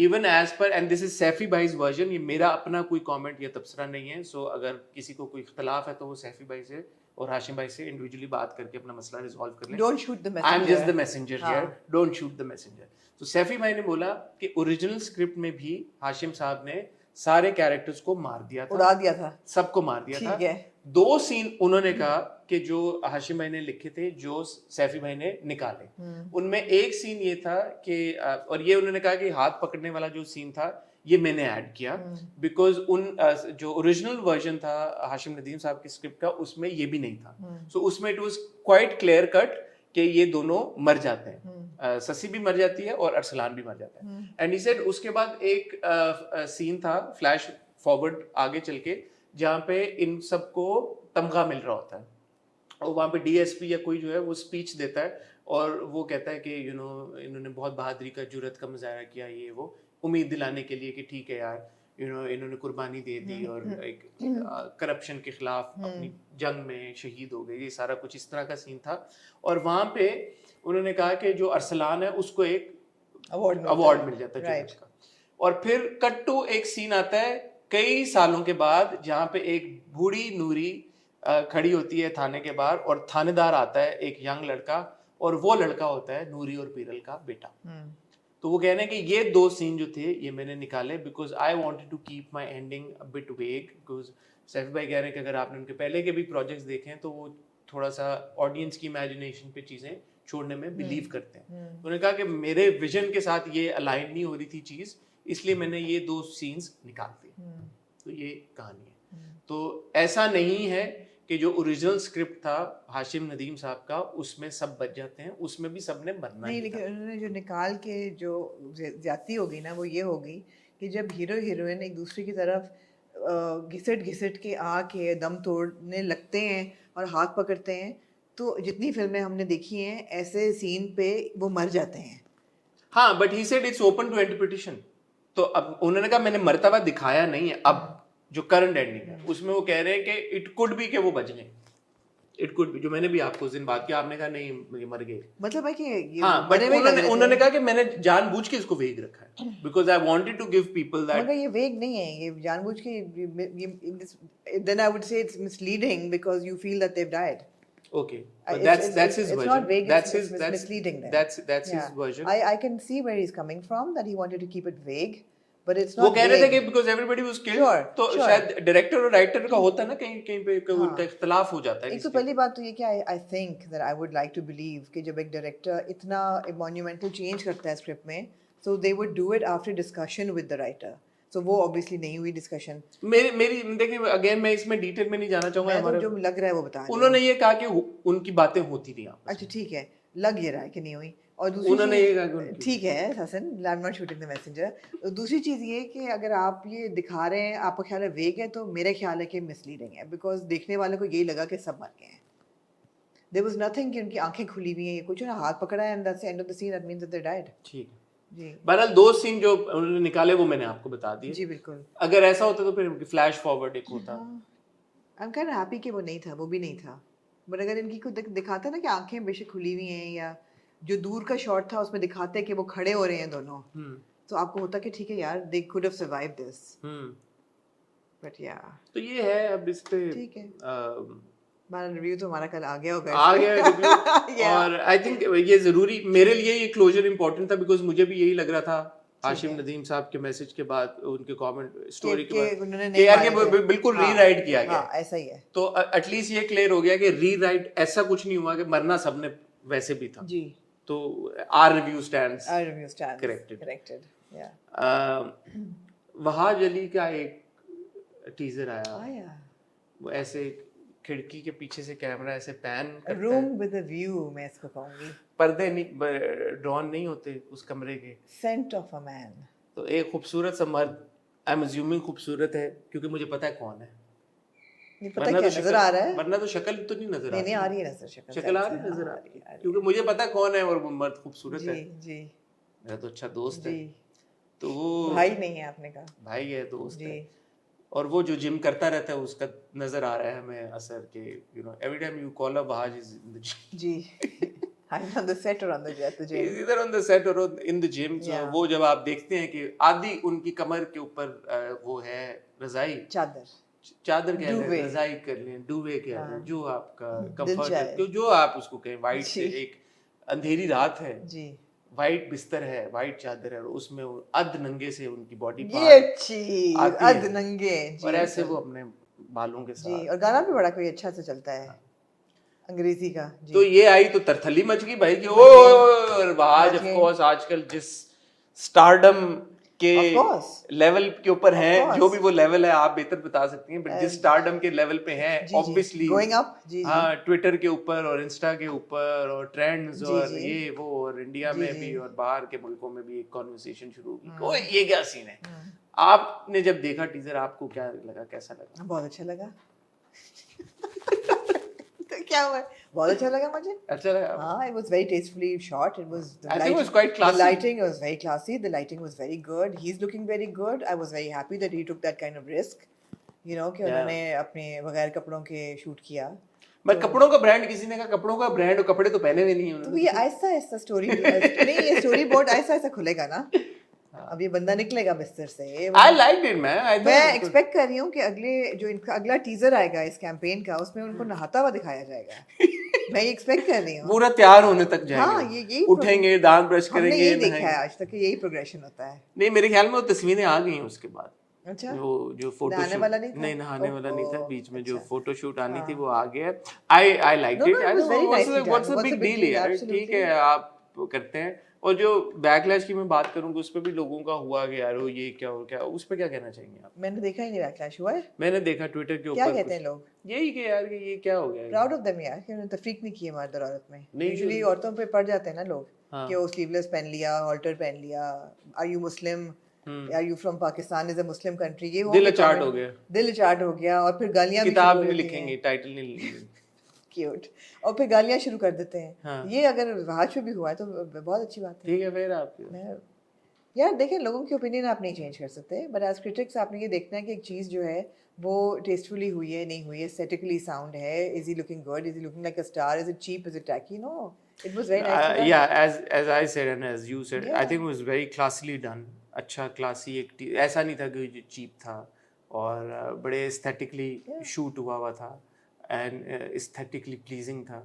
Even as per, and this is Saifi भाईज वर्जन, ये मेरा अपना कोई कमेंट या तबसरा नहीं है. सो अगर किसी को कोई इख्तलाफ है तो वो सैफी भाई से और हाशिम भाई से इंडिविजुअली बात करके अपना मसला रिजॉल्व कर लें. Don't shoot the messenger. I am just the messenger here, don't shoot the messenger. तो सैफी भाई ने बोला कि ओरिजिनल स्क्रिप्ट में भी हाशिम साहब ने सारे कैरेक्टर्स को मार दिया था, उड़ा दिया था, सबको मार दिया था. दो सीन उन्होंने कहा कि जो हाशिम भाई ने लिखे थे, जो सैफी भाई ने निकाले, उनमें एक सीन ये था कि, और ये उन्होंने कहा कि हाथ पकड़ने वाला जो सीन था ये मैंने ऐड किया, बिकॉज जो ओरिजिनल वर्जन था हाशिम नदीम साहब की स्क्रिप्ट का, उसमें ये भी नहीं था. सो उसमें it was quite clear cut कि ये दोनों मर जाते हैं, ससी भी मर जाती है और अरसलान भी मर जाता है. एंड ही सेड उसके बाद एक सीन था फ्लैश फॉरवर्ड आगे चल के, जहाँ पे इन सबको तमगा मिल रहा होता है और वहाँ पे डीएसपी या कोई जो है वो स्पीच देता है और वो कहता है कि इन्होंने बहुत बहादुरी का, जुर्रत का मुजाहरा किया, ये वो उम्मीद दिलाने के लिए कि ठीक है यार, इन्होंने कुर्बानी दे दी और एक करप्शन के खिलाफ अपनी जंग में शहीद हो गए. ये सारा कुछ इस तरह का सीन था. और वहाँ पे उन्होंने कहा कि जो अरसलान है उसको एक अवार्ड मिल जाता है जज का. और फिर कट टू एक सीन आता है कई सालों के बाद, जहाँ पे एक बूढ़ी नूरी खड़ी होती है थाने के बाहर और थानेदार आता है एक यंग लड़का, और वो लड़का होता है नूरी और पीरल का बेटा. तो वो कह रहे हैं कि ये दो सीन जो थे ये मैंने निकाले because I wanted to keep my ending a bit vague. Because Saifi भाई कह रहे हैं कि अगर आपने उनके पहले के भी प्रोजेक्ट्स देखे हैं तो वो थोड़ा सा ऑडियंस की इमेजिनेशन पे चीज़ें छोड़ने में बिलीव करते हैं. उन्होंने कहा कि मेरे विजन के साथ ये अलाइन नहीं हो रही थी चीज़, इसलिए मैंने ये दो सीन्स निकाल दिए. तो ये कहानी है. तो ऐसा नहीं है कि जो ओरिजिनल स्क्रिप्ट था हाशिम नदीम साहब का उसमें सब बच जाते हैं, उसमें भी सबने बनना नहीं. लेकिन उन्होंने जो निकाल के जो ज्यादती हो गई ना, वो ये हो गई कि जब हीरो हीरोइन एक दूसरे की तरफ घिसट के आके दम तोड़ने लगते हैं और हाथ पकड़ते हैं, तो जितनी फिल्में हमने देखी हैं ऐसे सीन पे वो मर जाते हैं. हाँ, but he said it's open to interpretation. तो अब उन्होंने कहा मैंने मरता हुआ दिखाया नहीं है. अब जो करंट एंडिंग है उसमें वो कह रहे हैं कि इट कुड बी कि वो बच गए, इट कुड बी, जो मैंने भी आपको उस दिन बात की, आपने कहा नहीं ये मर गए. मतलब है कि ये हाँ, बट उन्होंने कहा कि मैंने जानबूझ के इसको वेग रखा है because I wanted to give people that. मगर ये वेग नहीं है, ये जानबूझ के, then I would say it's misleading because you feel that they have died. Okay, but that's his version. It's not vague, that's misleading then. That's his version. I can see where he's coming from, that he wanted to keep it vague, but it's not. वो कह रहे थे कि because everybody was killed, तो शायद director और writer का होता है ना, कहीं पे उनका इख्तिलाफ हो जाता है. एक तो पहली बात तो ये कि I think that I would like to believe कि जब एक डायरेक्टर इतना monumental change करता है स्क्रिप्ट में, so they would do it after discussion with the writer. So वो obviously नहीं हुई डिस्कशन. मेरी देखिए, अगेन मैं इसमें डिटेल में नहीं जाना चाहूंगा. हमारा जो लग रहा है वो बता रहे. उन्होंने ये कहा कि उनकी बातें होती नहीं. अच्छा ठीक है, लग ये रहा है कि नहीं हुई. और दूसरी उन्होंने ये कहा कि ठीक है Hasan, I am not shooting the messenger. दूसरी चीज़ ये कि अगर आप ये दिखा रहे हैं, आपका ख्याल है वेग है, तो मेरा ख्याल है कि मिसलीडिंग है, बिकॉज देखने वाले को यही लगा कि सब मर गए हैं. देयर वाज नथिंग कि उनकी आंखें खुली हुई हैं, कुछ ना हाथ पकड़ा है, and that's the end of the scene, that means that they died. ठीक है जी. बहरहाल दो सीन जो उन्होंने निकाले वो मैंने आपको बता दिए. जी बिल्कुल. अगर ऐसा होता तो फिर फ्लैश फॉरवर्ड एक होता. I am kind of happy कि वो नहीं था, वो भी नहीं था. बट अगर इनकी को दिखाता है ना कि आंखें बेशक खुली हुई हैं, या जो दूर का शॉट था उसमें दिखाते हैं कि वो खड़े हो रहे हैं दोनों, तो आपको होता कि ठीक है यार, they could have survived this, but या तो ये है अब इस पे ठीक है। हमारा रिव्यू तो हमारा कल आ गया होगा, आ गया रिव्यू। और आई थिंक ये जरूरी मेरे लिए ये क्लोजर इंपॉर्टेंट था, बिकॉज मुझे भी यही लग रहा था हाशिम नदीम साहब के मैसेज के बाद, उनके कमेंट स्टोरी के बाद कि यार ये बिल्कुल रीराइट किया गया, ऐसा ही है। तो एटलीस्ट ये क्लियर हो गया कि रीराइट ऐसा कुछ नहीं हुआ कि मरना सबने वैसे भी था जी। तो our review stands corrected. Wahaj Ali का एक टीजर आया, वो ऐसे खिड़की के पीछे से कैमरा ऐसे पैन करता है, रूम विद अ व्यू मैं इसको कहूंगी, पर्दे नहीं ड्रॉन नहीं होते उस कमरे के, सेंट ऑफ अ मैन। तो एक खूबसूरत सा मर्द, आई एम अज्यूमिंग खूबसूरत है क्योंकि मुझे पता है कौन है, नहीं पता क्या नजर आ रहा है, वरना तो शक्ल तो नहीं नजर नहीं आ रही है, शक्ल आ रही नजर आ रही है, क्योंकि मुझे पता है कौन है और वो मर्द खूबसूरत है। जी मेरा तो अच्छा दोस्त है, तो भाई नहीं है, आपने कहा भाई है, दोस्त है, और वो जो जिम करता रहता है उसका नजर आ रहा है हमें असर के, you know every time you call a Bahaj is in the gym जी on the set or on the jet, the gym, either on the set or in the gym, so वो जब आप देखते हैं कि आधी उनकी कमर के ऊपर वो है रजाई, चादर कह लें, रजाई कर लें, डूवे कह लें, जो आपका कंफर्ट है, जो आप उसको कहें, वाइट से एक अंधेरी रात है जी, वाइट बिस्तर है, वाइट चादर है, और उसमें अध नंगे से उनकी बॉडी पार्ट अध नंगे, और ऐसे वो अपने बालों के साथ जी, और गाना भी बड़ा कोई अच्छा से चलता है अंग्रेजी का जी। तो ये आई तो तरथली मच गई भाई कि ओ Bahaj ऑफ कोर्स आजकल जिस स्टारडम के लेवल के ऊपर है, जो भी वो लेवल है आप बेहतर बता सकती हैं, बट जिस स्टारडम के लेवल पे है ऑब्वियसली गोइंग अप, हाँ, ट्विटर के ऊपर और इंस्टा के ऊपर और ट्रेंड्स और ये वो, और इंडिया में भी और बाहर के मुल्कों में भी एक कॉन्वर्सेशन शुरू होगी, ओए ये क्या सीन है। आपने जब देखा टीजर आपको क्या लगा, कैसा लगा? बहुत अच्छा लगा तो क्या हुआ, बहुत अच्छा लगा मुझे, अच्छा लगा, हाँ, it was very tastefully shot, it was I think it was quite classy, the lighting was very classy, the lighting was very good, he's looking very good, I was very happy that he took that kind of risk, you know, कि उन्होंने अपने बगैर कपड़ों के shoot किया। मैं कपड़ों का ब्रांड, किसी ने कहा कपड़ों का ब्रांड, और कपड़े तो पहने हुए नहीं उन्होंने, तो ये ऐसा ऐसा स्टोरी नहीं, ये स्टोरी बोर्ड ऐसा ऐसा खुलेगा ना, अब ये बंदा निकलेगा बिस्तर से। I liked it man, मैं एक्सपेक्ट कर रही हूँ कि इनका अगला टीजर आएगा इस कैंपेन का, उसमें उनको नहाता हुआ दिखाया जाएगा मैं ये एक्सपेक्ट कर रही हूँ, पूरा तैयार होने तक जाएंगे, हाँ, ये उठेंगे, दांत ब्रश करेंगे, ये देखा है आज तक कि यही प्रोग्रेशन होता है। नहीं, मेरे ख्याल में वो तस्वीरें आ गई हैं उसके बाद, अच्छा, वो जो फोटो नहाने वाला नहीं था, नहीं नहाने वाला नहीं था, बीच में जो फोटो शूट आनी थी वो आ गया। I like it, I don't what's the big deal यार, ठीक है आप करते हैं। और जो बैकलैश की मैं बात करूंगा, उस पे भी लोगों का हुआ कि यार ये क्या हो, क्या उस पे क्या कहना चाहेंगे आप? मैंने देखा ही नहीं बैकलैश हुआ है, मैंने देखा ट्विटर के ऊपर, क्या कहते हैं लोग, यही कि यार कि ये क्या हो गया, प्राउड ऑफ देम यार कि उन्होंने तफरीक नहीं की मर्द और औरत में। यूजुअली औरतों पे पड़ जाते हैं ना लोग कि वो स्लीवलेस पहन लिया, हॉल्टर पहन लिया, are you Muslim, are you from Pakistan, is a Muslim country, ये दिल चार्ट हो गया, दिल चार्ट हो गया, और फिर गालियां भी किताब में लिखेंगे, टाइटल नहीं लिखेंगे क्यूट, और फिर गालियां शुरू कर देते हैं। हाँ। ये अगर Bahaj पे भी हुआ है तो बहुत अच्छी बात है। ठीक है, फिर आप यार देखें, लोगों की ओपिनियन आप नहीं चेंज कर सकते, बट एज क्रिटिक्स आपने ये देखना है कि एक चीज़ जो है वो टेस्टफुली हुई है, नहीं हुई है, एस्थेटिकली साउंड है, is he looking good, is he looking like a star, is it cheap, is it tacky, no, it was very nice. Yeah as I said and as you said, I think it was very classily done, अच्छा classy, एक ऐसा नहीं था कि cheap था, और बड़े aesthetically shoot हुआ था एंड एस्थेटिकली प्लीजिंग था,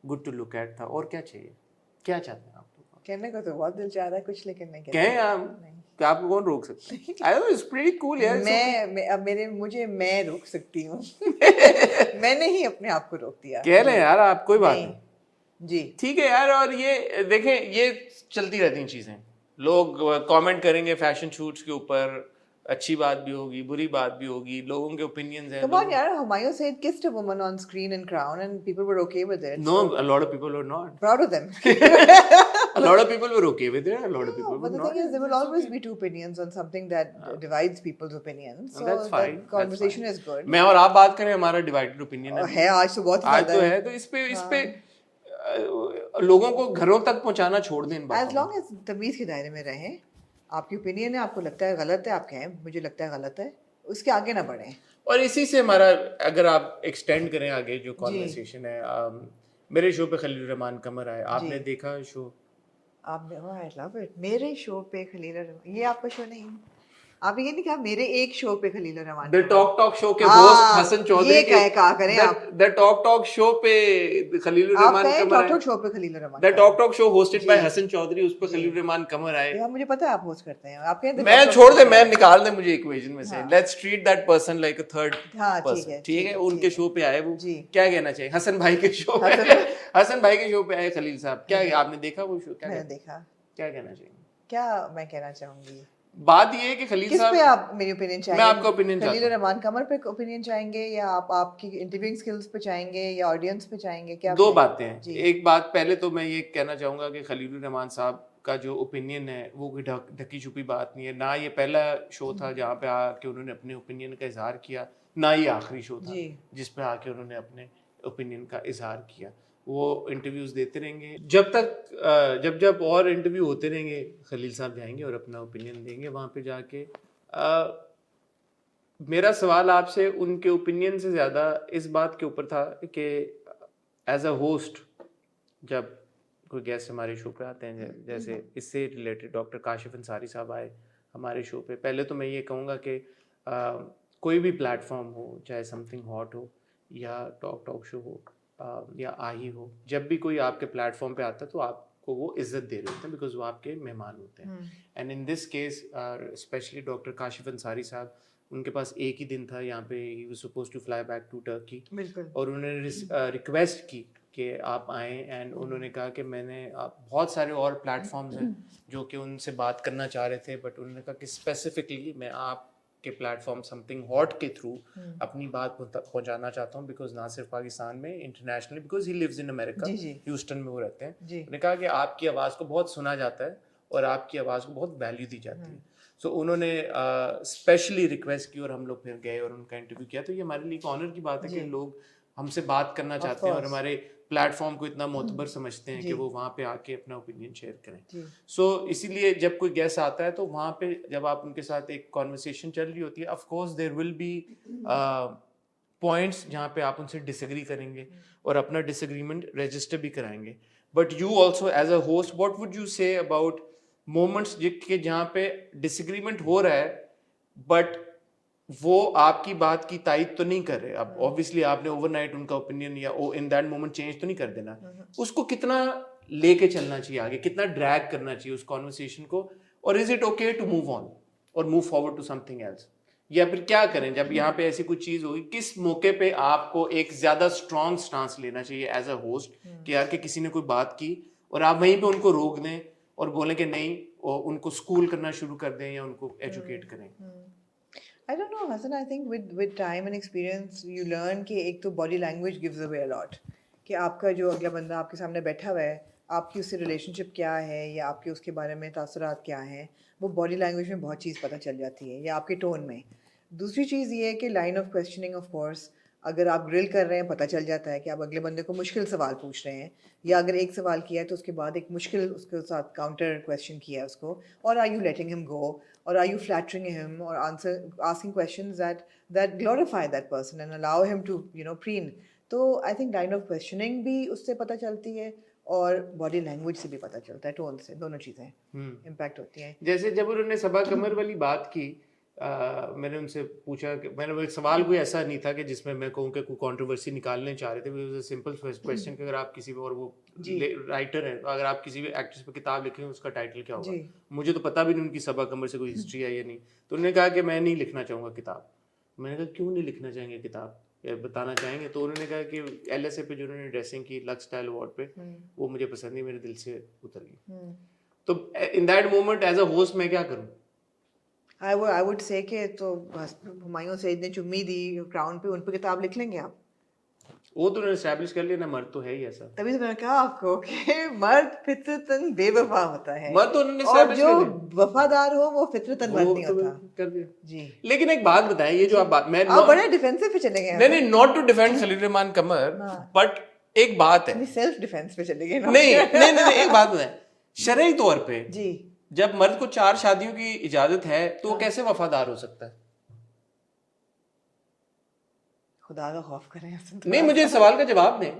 गुड टू लुक एट था। और क्या चाहिए, क्या चाहते हैं आप? कहने को तो बहुत दिल चाह रहा है कुछ, लेकिन नहीं कहें आप, आपको कौन रोक सकता है? I know it's pretty cool यार, मैं रोक सकती हूँ मैंने ही अपने आप को रोक दिया, कह रहे यार आप, कोई बात नहीं जी, ठीक है यार। और ये देखें, ये चलती रहती हैं चीजें, लोग कमेंट करेंगे फैशन शूट्स के ऊपर, अच्छी बात भी होगी, बुरी बात भी होगी, लोगों के ओपिनियंस हैं। Come on यार, Humayun Saeed kissed a woman on screen in Crown and people were okay with it. No, a lot of people were not. Proud of them. A lot of people were okay with it, a lot of people were not. But the thing is, there will always be two opinions on something that divides people's opinions. So that's fine. The conversation is good. मैं और आप बात करें, हमारा divided opinion है आज तो बहुत आज तो है, तो इस पे लोगों को घरों तक पहुंचाना छोड़ दें इन बातों। As long as तमीज के दायरे में रहें, आपकी ओपिनियन है, आपको लगता है गलत है, आप कहें मुझे लगता है गलत है, उसके आगे ना बढ़े। और इसी से हमारा, अगर आप एक्सटेंड करें आगे जो कॉन्वर्सेशन है, मेरे शो पे खलील रहमान कमर आए, आपने देखा शो? आपने, ओह आई लव इट, मेरे शो पे खलील रहमान, ये आपका शो नहीं, आप ये नहीं कहा मेरे एक शो पे Khalil Rahman the talk show के हाँ, होस्ट हसन चौधरी ये के, कहा करें आप, द टॉक शो पे खलील आप रहमान कहें कमर आए, टॉक शो पे Khalil Rahman, the talk show hosted by जी, हसन चौधरी, उस पर जी। खलील रहमान कमर आए। यार मुझे पता है आप होस्ट करते हैं, आप कहें मैं छोड़ दे, मैं निकाल दे मुझे इक्वेशन में से, हाँ। Let's treat that person like a third हाँ, ठीक पर्सन, है, ठीक है? उनके ठीक है। शो पे आए वो, जी। क्या कहना चाहिए हसन भाई के शो पे? हसन- हसन भाई के शो पे आए खलील साहब, क्या आपने देखा वो शो? क्या मैंने देखा, क्या कहना चाहिए? क्या मैं कहना चाहूंगी, बात ये है कि खलील किस साहब, पे आप मेरी ओपिनियन चाहेंगे? मैं आपका ओपिनियन खलील चाहता हूं। रहमान कमर पे ओपिनियन चाहेंगे, या आप आपकी इंटरव्यूइंग स्किल्स पे चाहेंगे, या ऑडियंस पे चाहेंगे, क्या दो चाहेंगे? बातें हैं। जी। एक बात पहले तो मैं ये कहना चाहूंगा कि खलील रहमान साहब का जो ओपिनियन है वो कोई ढकी छुपी बात नहीं है, ना ये पहला शो था जहाँ पे आके उन्होंने अपने ओपिनियन का इजहार किया, ना ये आखिरी शो था जिस पे आके उन्होंने अपने ओपिनियन का इजहार किया। वो इंटरव्यूज देते रहेंगे जब तक जब और इंटरव्यू होते रहेंगे, खलील साहब जाएंगे और अपना ओपिनियन देंगे वहाँ पे जाके। मेरा सवाल आपसे उनके ओपिनियन से ज़्यादा इस बात के ऊपर था कि एज अ होस्ट जब कोई गेस्ट हमारे शो पे आते हैं, जैसे इससे रिलेटेड डॉक्टर काशिफ अंसारी साहब आए हमारे शो पे, पहले तो मैं ये कहूँगा कि कोई भी प्लेटफॉर्म हो, चाहे समथिंग हॉट हो या टॉक शो हो या आही हो, जब भी कोई आपके प्लेटफॉर्म पे आता है तो आपको वो इज्जत दे रहे होते हैं, बिकॉज वो आपके मेहमान होते हैं। And in this case specially doctor Kashif Ansari साहब, उनके पास एक ही दिन था यहाँ पे, he was supposed to fly back to Turkey, और उन्होंने रिक्वेस्ट की कि आप आएँ, एंड उन्होंने कहा कि मैंने बहुत सारे और प्लेटफॉर्म्स हैं जो कि उनसे बात करना चाह रहे थे, बट उन्होंने कहा कि स्पेसिफिकली मैं आपके प्लेटफॉर्म समथिंग हॉट के थ्रू अपनी बात पहुंचाना चाहता हूं, बिकॉज ना सिर्फ पाकिस्तान में, internationally, because he lives in America, Houston में वो रहते हैं। उन्होंने कहा कि आपकी आवाज़ को बहुत सुना जाता है और आपकी आवाज़ को बहुत वैल्यू दी जाती है। सो उन्होंने स्पेशली रिक्वेस्ट की और हम लोग फिर गए और उनका इंटरव्यू किया। तो ये हमारे लिए एक ऑनर की बात है कि लोग हमसे बात करना चाहते हैं और हमारे प्लेटफॉर्म को इतना मोतबर समझते हैं कि वो वहाँ पे आके अपना ओपिनियन शेयर करें। सो इसीलिए जब कोई गेस्ट आता है तो वहाँ पे जब आप उनके साथ एक कॉन्वर्सेशन चल रही होती है, of course there will be points जहाँ पे आप उनसे डिसएग्री करेंगे और अपना डिसएग्रीमेंट रजिस्टर भी कराएंगे, but you also as a host what would you say about moments के जहाँ पे डिसएग्रीमेंट हो रहा है बट वो आपकी बात की तायद तो नहीं कर रहे? अब ऑब्वियसली आपने ओवरनाइट उनका ओपिनियन या इन दैट मोमेंट चेंज तो नहीं कर देना, उसको कितना लेके चलना चाहिए आगे, कितना ड्रैग करना चाहिए उस कॉन्वर्सेशन को, और is it okay to move on और move forward to something else, या फिर क्या करें जब यहाँ पे ऐसी कुछ चीज होगी? किस मौके पे आपको एक ज्यादा स्ट्रॉन्ग स्टांस लेना चाहिए एज अ होस्ट कि यार कि किसी ने कोई बात की और आप वहीं पे उनको रोक दें और बोलें कि नहीं, और उनको स्कूल करना शुरू कर दें या उनको एजुकेट करें? I don't know, Hassan. I think with time and experience, you learn कि एक तो body language gives away a lot. कि आपका जो अगला बंदा आपके सामने बैठा हुआ है, आपकी उससे रिलेशनशिप क्या है या आपके उसके बारे में तासुरात क्या हैं, वो बॉडी लैंग्वेज में बहुत चीज़ पता चल जाती है, या आपके टोन में। दूसरी चीज़ ये है कि line of questioning, of course, अगर आप ग्रिल कर रहे हैं पता चल जाता है कि आप अगले बंदे को मुश्किल सवाल पूछ रहे हैं, या अगर एक सवाल किया है तो उसके बाद एक मुश्किल उसके साथ काउंटर क्वेश्चन किया है उसको, और are you letting him go, or are you flattering him or asking questions that glorify that person and allow him to preen? तो I think line of questioning भी उससे पता चलती है और बॉडी लैंग्वेज से भी पता चलता है, टोन से, दोनों चीज़ें इम्पैक्ट होती हैं। जैसे जब उन्होंने सबा कमर वाली बात की, मैंने उनसे पूछा कि मैंने एक सवाल कोई ऐसा नहीं था कि जिसमें मैं कहूँ कि कोई कंट्रोवर्सी निकालने चाह रहे थे, सिंपल क्वेश्चन कि अगर आप किसी और वो राइटर है, अगर आप किसी भी एक्ट्रेस पे किताब लिखेंगे उसका टाइटल क्या होगा? मुझे तो पता भी नहीं उनकी सबा कमर से कोई हिस्ट्री है या नहीं, तो उन्होंने कहा कि मैं नहीं लिखना चाहूँगा किताब। मैंने कहा क्यों नहीं लिखना चाहेंगे किताब, बताना चाहेंगे? तो उन्होंने कहा कि LSA पे जो उन्होंने ड्रेसिंग की लक्स स्टाइल अवार्ड पे, वो मुझे पसंद नहीं, मेरे दिल से उतर गई। तो in that moment as a host मैं क्या करूँ? I would say कि तो हुमायूं सईद ने चुम्मी दी क्राउन पे, उन पे किताब लिख लेंगे आप? वो तो उन्होंने एस्टैब्लिश कर लिया ना, मर्द तो है ही ऐसा। तभी तो मैंने कहा आपको कि मर्द फितरतन बेवफा होता है, मर्द तो उन्होंने और जो वफादार हो वो फितरतन मर्द नहीं होता। कर दिया जी। लेकिन एक बात बताएं, ये जो आप बात, मैं आप बड़े डिफेंसिव पे चले गए। नहीं, not to defend Khalil Rahman Qamar, but एक बात है, सेल्फ डिफेंस पे चले गए। नहीं, एक बात बताएं, शरई तौर पे जी, जब मर्द को 4 शादियों की इजाजत है तो वो कैसे वफादार हो सकता है? खुदा का खौफ करें हसन, नहीं, मुझे इस सवाल का जवाब दें।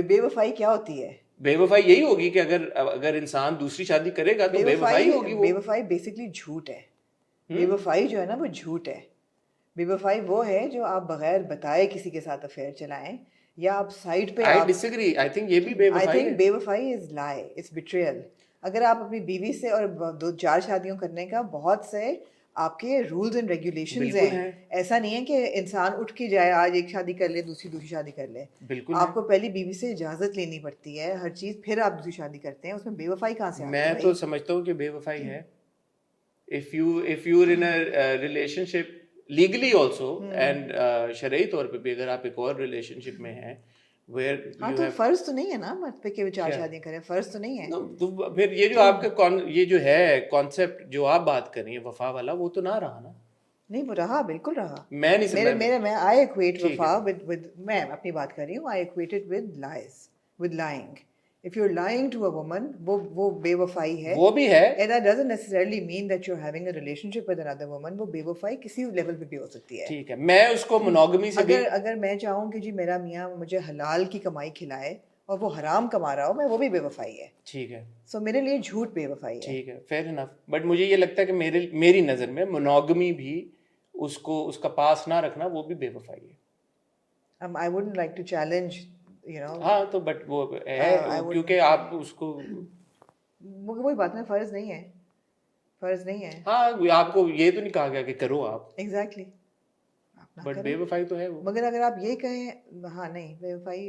बेवफाई क्या होती है? बेवफाई यही होगी कि अगर इंसान दूसरी शादी करेगा तो बेवफाई होगी वो। बेवफाई बेसिकली झूठ है। बेवफाई जो है ना वो झूठ है। बेवफाई वो है जो आप बगैर बताए किसी के साथ अफेयर चलाएं, या आप साइड पे आई आप डिसएग्री, आई थिंक ये भी आई बेवफाई थिंक है। बेवफाई इज लाई, इट्स बिट्रेयल। अगर आप अपनी बीवी से और 2-4 शादियों करने का बहुत से आपके रूल्स एंड रेगुलेशंस बिल्कुल हैं। हैं। ऐसा नहीं है कि इंसान उठ के जाए आज एक शादी कर ले दूसरी शादी कर ले। बिल्कुल आपको पहली बीवी से इजाजत लेनी पड़ती है हर चीज, फिर आप दूसरी शादी करते हैं। उसमें बेवफाई कहाँ से है। आती है मैं तो भाई? समझता हूँ कि बेवफाई है। if you're in a relationship legally also and शरई तौर पे भी अगर आप एक और रिलेशनशिप में हैं where हाँ you तो have फर्ज तो नहीं है ना मर्द पे कि वो 4 क्या? शादियां करें, फर्ज तो नहीं है। तो फिर ये जो आपका ये जो है कॉन्सेप्ट जो आप बात कर रही हैं वफा वाला, वो तो ना रहा ना। नहीं वो रहा, बिल्कुल रहा। मैं नहीं मेरे समझ मेरे मैं आई इक्वेट ठीक वफा है। विद मैं अपनी बात कर रही हूँ, I equate it with lies, with lying. If you are lying to a woman, वो बेवफाई है। वो भी है। And that doesn't necessarily mean that you're having a relationship with another woman. वो बेवफाई किसी लेवल पे भी हो सकती है। ठीक है, मैं उसको मोनोगमी से भी अगर मैं चाहूँ कि जी मेरा मियाँ मुझे हलाल की कमाई खिलाए और वो हराम कमा रहा हो, मैं वो भी बेवफाई है। ठीक है। सो मेरे लिए झूठ बेवफाई है। ठीक है, फेयर इनफ। बट मुझे ये लगता है कि मेरी नज़र में मोनोगमी भी उसको उसका पास ना रखना वो भी बेवफाई है। I wouldn't like to challenge, you know. हाँ तो बट वो I है wouldn't. क्योंकि आप उसको वही बात है, फर्ज नहीं है, फर्ज नहीं है। हाँ आपको ये तो नहीं कहा गया कि करो आप, एग्जैक्टली आप ना बट करें। बेवफाई तो है वो। मगर अगर आप ये कहें, हाँ नहीं बेवफाई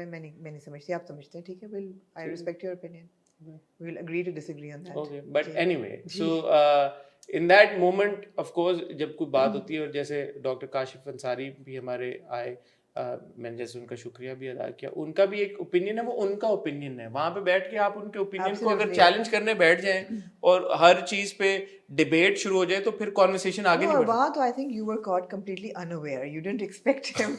मैं नहीं समझती, आप समझते हैं, ठीक है। Will I respect your opinion, we will agree to disagree on that. Okay, but anyway so in that moment of course जब कोई बात होती है, और जैसे डॉक्टर काशिफ अंसारी भी हमारे आए, मैंने जैसे उनका शुक्रिया भी अदा किया, उनका भी एक ओपिनियन है, वो उनका ओपिनियन है। वहाँ पे बैठ के आप उनके ओपिनियन को अगर चैलेंज करने बैठ जाएं और हर चीज पे डिबेट शुरू हो जाए तो फिर कॉन्वर्सेशन आगे नहीं और बढ़ वहाँ तो I think you were cot completely unaware, you didn't expect him.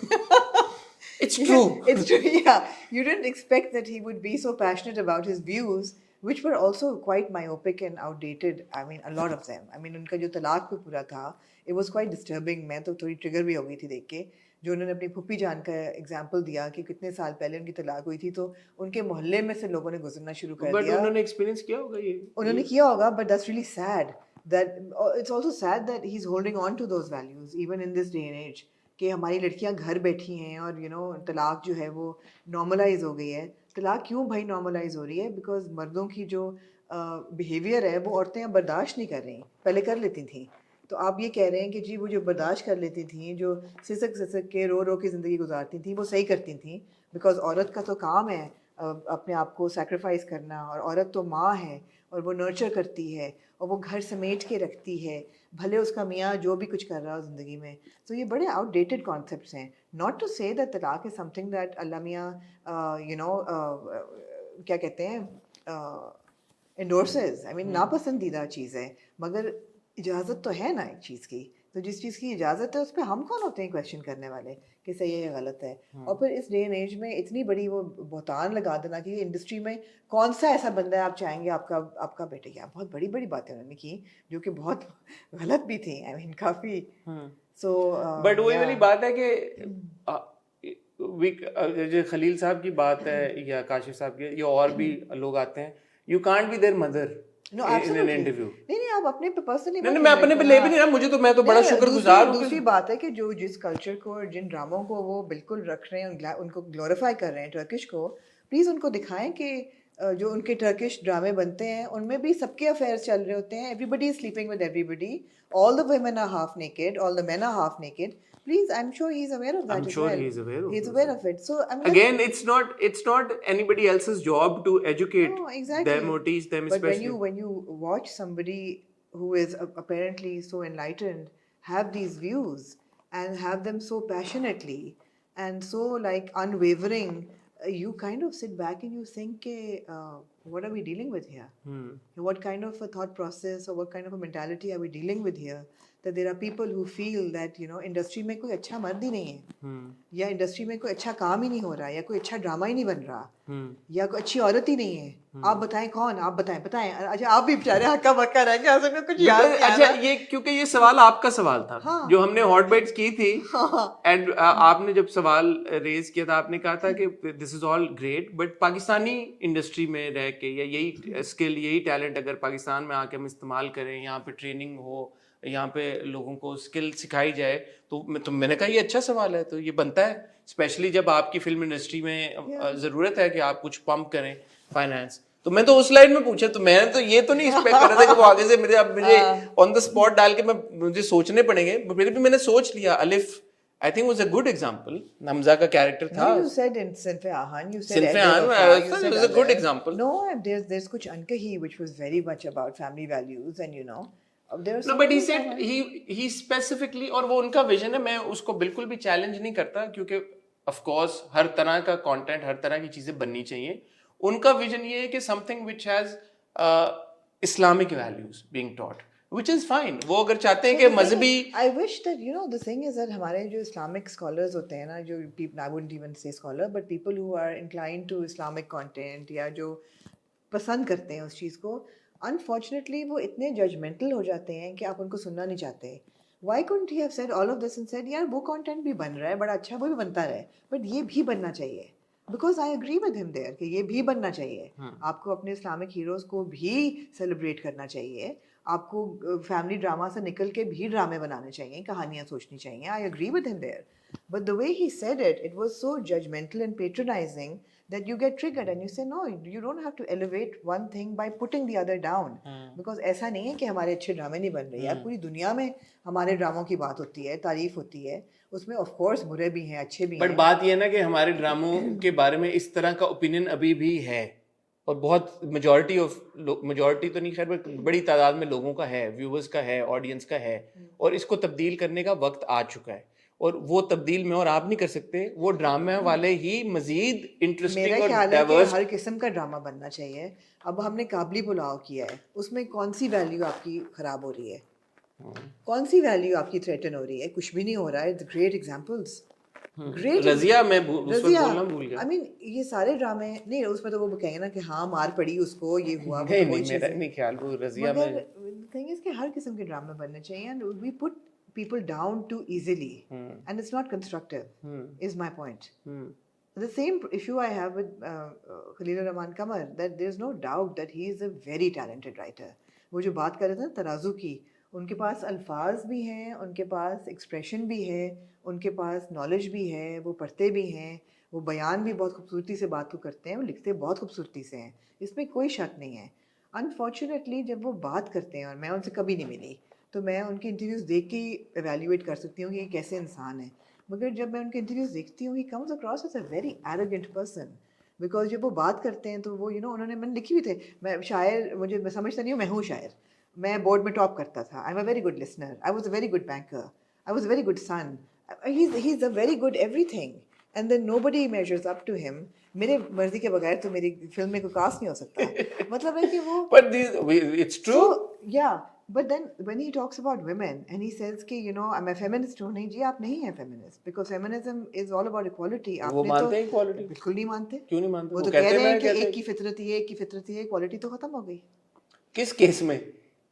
It's true. It's true, yeah. You didn't expect that he would be so passionate about his views, which were also quite myopic and outdated. I mean, a lot of them. I mean, उनका जो तलाक पे पूरा था, it was quite disturbing. मैं तो थोड़ी trigger भी हो गई थी देख के, जो उन्होंने अपनी फूफी जान का एग्जाम्पल दिया कि कितने साल पहले उनकी तलाक हुई थी, तो उनके मोहल्ले में से लोगों ने गुजरना शुरू कर बट दिया। उन्होंने एक्सपीरियंस किया होगा ये उन्होंने किया होगा, but that's really sad. That it's also sad that he's holding on to those values even in this day and age. कि हमारी लड़कियां घर बैठी हैं और तलाक जो है वो नॉर्मलाइज हो गई है। तलाक क्यों भाई नॉर्मलाइज हो रही है? बिकॉज मर्दों की जो बिहेवियर है वो औरतें अब बर्दाश्त नहीं कर रही, पहले कर लेती थी। तो आप ये कह रहे हैं कि जी वो जो बर्दाश्त कर लेती थी, जो सिसक के रो के ज़िंदगी गुजारती थी, वो सही करती थी। बिकॉज औरत का तो काम है अपने आप को सैक्रिफाइस करना, और औरत तो माँ है और वो नर्चर करती है और वो घर समेट के रखती है, भले उसका मियाँ जो भी कुछ कर रहा हो ज़िंदगी में। तो ये बड़े आउटडेटेड कॉन्सेप्ट्स हैं। नॉट टू से दैट तलाक इज़ समथिंग दैट अल्लाह मियाँ क्या कहते हैं एंडोर्सेस। आई मीन नापसंदीदा चीज़ है, मगर इजाज़त तो है ना एक चीज़ की। तो जिस चीज़ की इजाज़त है उस पर हम कौन होते हैं क्वेश्चन करने वाले कि सही है या गलत है? और फिर इस डे एंड एज में इतनी बड़ी वो बहतान लगा देना कि इंडस्ट्री में कौन सा ऐसा बंदा है आप चाहेंगे आपका बेटे। क्या बहुत बड़ी बड़ी बातें उन्होंने की जो कि बहुत गलत भी थी। आई मीन काफ़ी। सो बट वही वाली बात है कि जो खलील साहब की बात है या काशिफ साहब की या और भी लोग आते हैं, you can't be there mother no in an absolutely interview. नहीं आप अपने पे पर्सनली नहीं मैं अपने पे ले भी नहीं रहा, मुझे तो मैं तो बड़ा शुक्रगुजार हूँ। दूसरी बात है कि जो जिस कल्चर को और जिन ड्रामों को वो बिल्कुल रख रहे हैं, उनको ग्लोरीफाई कर रहे हैं टर्किश को, प्लीज़ उनको दिखाएं कि जो उनके टर्किश ड्रामे बनते हैं उनमें भी सबके अफेयर्स चल रहे होते हैं। Everybody is sleeping with everybody, all the women are half naked, all the men are half naked. Please, I'm sure he's aware of that I'm as sure well. he's aware of He's those aware things. of it. So I mean, Again, it's not anybody else's job to educate no, exactly. them or teach them, But especially when you watch somebody who is apparently so enlightened have these views and have them so passionately and so like unwavering, you kind of sit back and you think, what are we dealing with here? What kind of a thought process or what kind of a mentality are we dealing with here? that there are people who feel that industry میں کوئی اچھا مرد ہی نہیں ہے, یا industry میں کوئی اچھا کام ہی نہیں ہو رہا, یا کوئی اچھا ڈرامہ ہی نہیں بن رہا, یا کوئی اچھی عورت ہی نہیں ہے. آپ بتائیں کون, آپ بتائیں. اچھا آپ بھی بیچارے ہکا بکا رہ گیا, آپ کو کچھ یاد نہیں آ رہا. اچھا یہ کیونکہ یہ سوال آپ کا سوال تھا جو ہم نے ہاٹ بائٹس کی تھی, اینڈ آپ نے جب سوال ریز کیا تھا آپ نے کہا تھا کہ this is all great, but Pakistani industry میں رہ کے یا یہی اسکل یہی ٹیلنٹ اگر پاکستان میں آ کے ہم استعمال کریں, یہاں پہ ٹریننگ ہو, یہاں پہ لوگوں کو اسکل سکھائی جائے, تو میں نے کہا یہ اچھا سوال ہے, تو یہ بنتا ہے اسپیشلی جب آپ کی فلم انڈسٹری میں ضرورت ہے کہ آپ کچھ پمپ کریں فائنانس. تو میں تو اس لائن میں پوچھا, تو میں نے تو یہ تو نہیں ایکسپیکٹ کر رہا تھا کہ وہ آگے سے مجھے آن دا اسپاٹ ڈال کے مجھے سوچنے پڑیں گے, پھر بھی میں نے سوچ لیا. الف I think was a good example. Namza ka character tha. You said in Sinf-e Ahan, you said Sinf-e Ahan, it was a good example. No, there's kuch Ankahi which was very much about family values, and No, but he said he specifically, اور وہ ان کا vision ہے, میں اس کو بالکل بھی challenge نہیں کرتا, کیونکہ of course ہر طرح کا content, ہر طرح کی چیزیں بننی چاہیے. ان کا vision یہ ہے کہ something which has Islamic values being taught, which is fine. وہ اگر چاہتے ہیں کہ مذہبی, I wish that the thing is that ہمارے جو Islamic scholars ہوتے ہیں نا, جو people, I wouldn't even say scholar, but people who are inclined to Islamic content, یا جو پسند کرتے ہیں اس چیز کو, unfortunately وہ اتنے judgmental ہو جاتے ہیں کہ آپ ان کو سننا نہیں چاہتے. Why couldn't he have said all of this and said یار وہ content بھی بن رہا ہے بڑا اچھا, وہ بھی بنتا رہے, but یہ بھی بننا چاہیے. Because I agree with him there کہ یہ بھی بننا چاہیے. آپ کو اپنے اسلامک ہیروز کو بھی سیلیبریٹ کرنا چاہیے, آپ کو فیملی ڈراما سے نکل کے بھی ڈرامے بنانے چاہیے, کہانیاں سوچنی چاہیے. I agree with him there. But the way he said it, it was so judgmental and patronizing that you get triggered and you say, no, you don't have to elevate one thing by putting the other down. Because ایسا نہیں ہے کہ ہمارے اچھے ڈرامے نہیں بن رہے. یار پوری دنیا میں ہمارے ڈراموں کی بات ہوتی ہے, تعریف ہوتی ہے, اس میں آف کورس برے بھی ہیں اچھے بھی ہیں. بٹ بات یہ ہے نا کہ ہمارے ڈراموں کے بارے میں اس طرح کا اوپینین ابھی بھی ہے, اور بہت میجورٹی تو نہیں خیر, بڑی تعداد میں لوگوں کا ہے, ویورز کا ہے, آڈینس کا ہے, اور اس کو تبدیل کرنے کا وقت آ چکا ہے, اور وہ تبدیل میں اور آپ نہیں کر سکتے. وہ ڈرامے والے ہی مزید انٹرسٹنگ اور ڈائیورس, ہر قسم کا ڈرامہ بننا چاہیے. اب ہم نے کابلی پلاؤ کیا ہے, اس میں کون سی ویلیو آپ کی خراب ہو رہی ہے, کون سی ویلیو آپ کی تھریٹن ہو رہی ہے؟ کچھ بھی نہیں ہو رہا ہے. گریٹ ایگزامپلز, رضیہ میں بولنا بھول گیا. آئی مین یہ سارے ڈرامے نہیں, اس میں تو وہ کہیں گے نا کہ ہاں مار پڑی اس کو, یہ ہوا. نہیں, میرا نہیں خیال وہ رضیہ میں. تھنگ از کہ ہر قسم کے ڈرامے بننے چاہیے, and we put people down too easily, and it's not constructive, is my point. The same issue I have with Khalil Rahman Qamar, that there's no doubt that he is a very talented writer. وہ جو بات کر رہے تھے نا ترازو کی, ان کے پاس الفاظ بھی ہیں, ان کے پاس ایکسپریشن بھی ہے, ان کے پاس نالج بھی ہے, وہ پڑھتے بھی ہیں, وہ بیان بھی بہت خوبصورتی سے بات کو کرتے ہیں, وہ لکھتے بہت خوبصورتی سے ہیں, اس میں کوئی شک نہیں ہے. انفارچونیٹلی جب وہ بات کرتے ہیں, اور میں ان سے کبھی نہیں ملی, تو میں ان کی انٹرویوز دیکھ کے ایویلیویٹ کر سکتی ہوں کہ یہ کیسے انسان ہے. مگر جب میں ان کی انٹرویوز دیکھتی ہوں, he comes across as a very arrogant person. Because جب وہ بات کرتے ہیں تو وہ انہوں نے لکھی ہوئی تھے, میں شاعر, میں سمجھتا نہیں ہوں میں ہوں شاعر, میں بورڈ میں ٹاپ کرتا تھا, I am a very good listener, I was a very good banker, I was a very good son, he is a very good everything, and then nobody measures up to him. میرے مرضی کے بغیر تو میری film میں کوئی cost نہیں ہو سکتا. مطلب ہے کہ وہ it's true. Yeah. But then when he talks about women and he says کہ I'm a feminist ہوں, نہیں جی آپ نہیں ہیں feminist, because feminism is all about equality. وہ مانتے ہیں equality؟ بالکل نہیں مانتے. کیوں نہیں مانتے؟ وہ تو کہہ رہے ہیں کہ ایک کی فطرت یہ, ایک کی فطرت یہ, equality تو ختم ہو گئی. کس کیس میں؟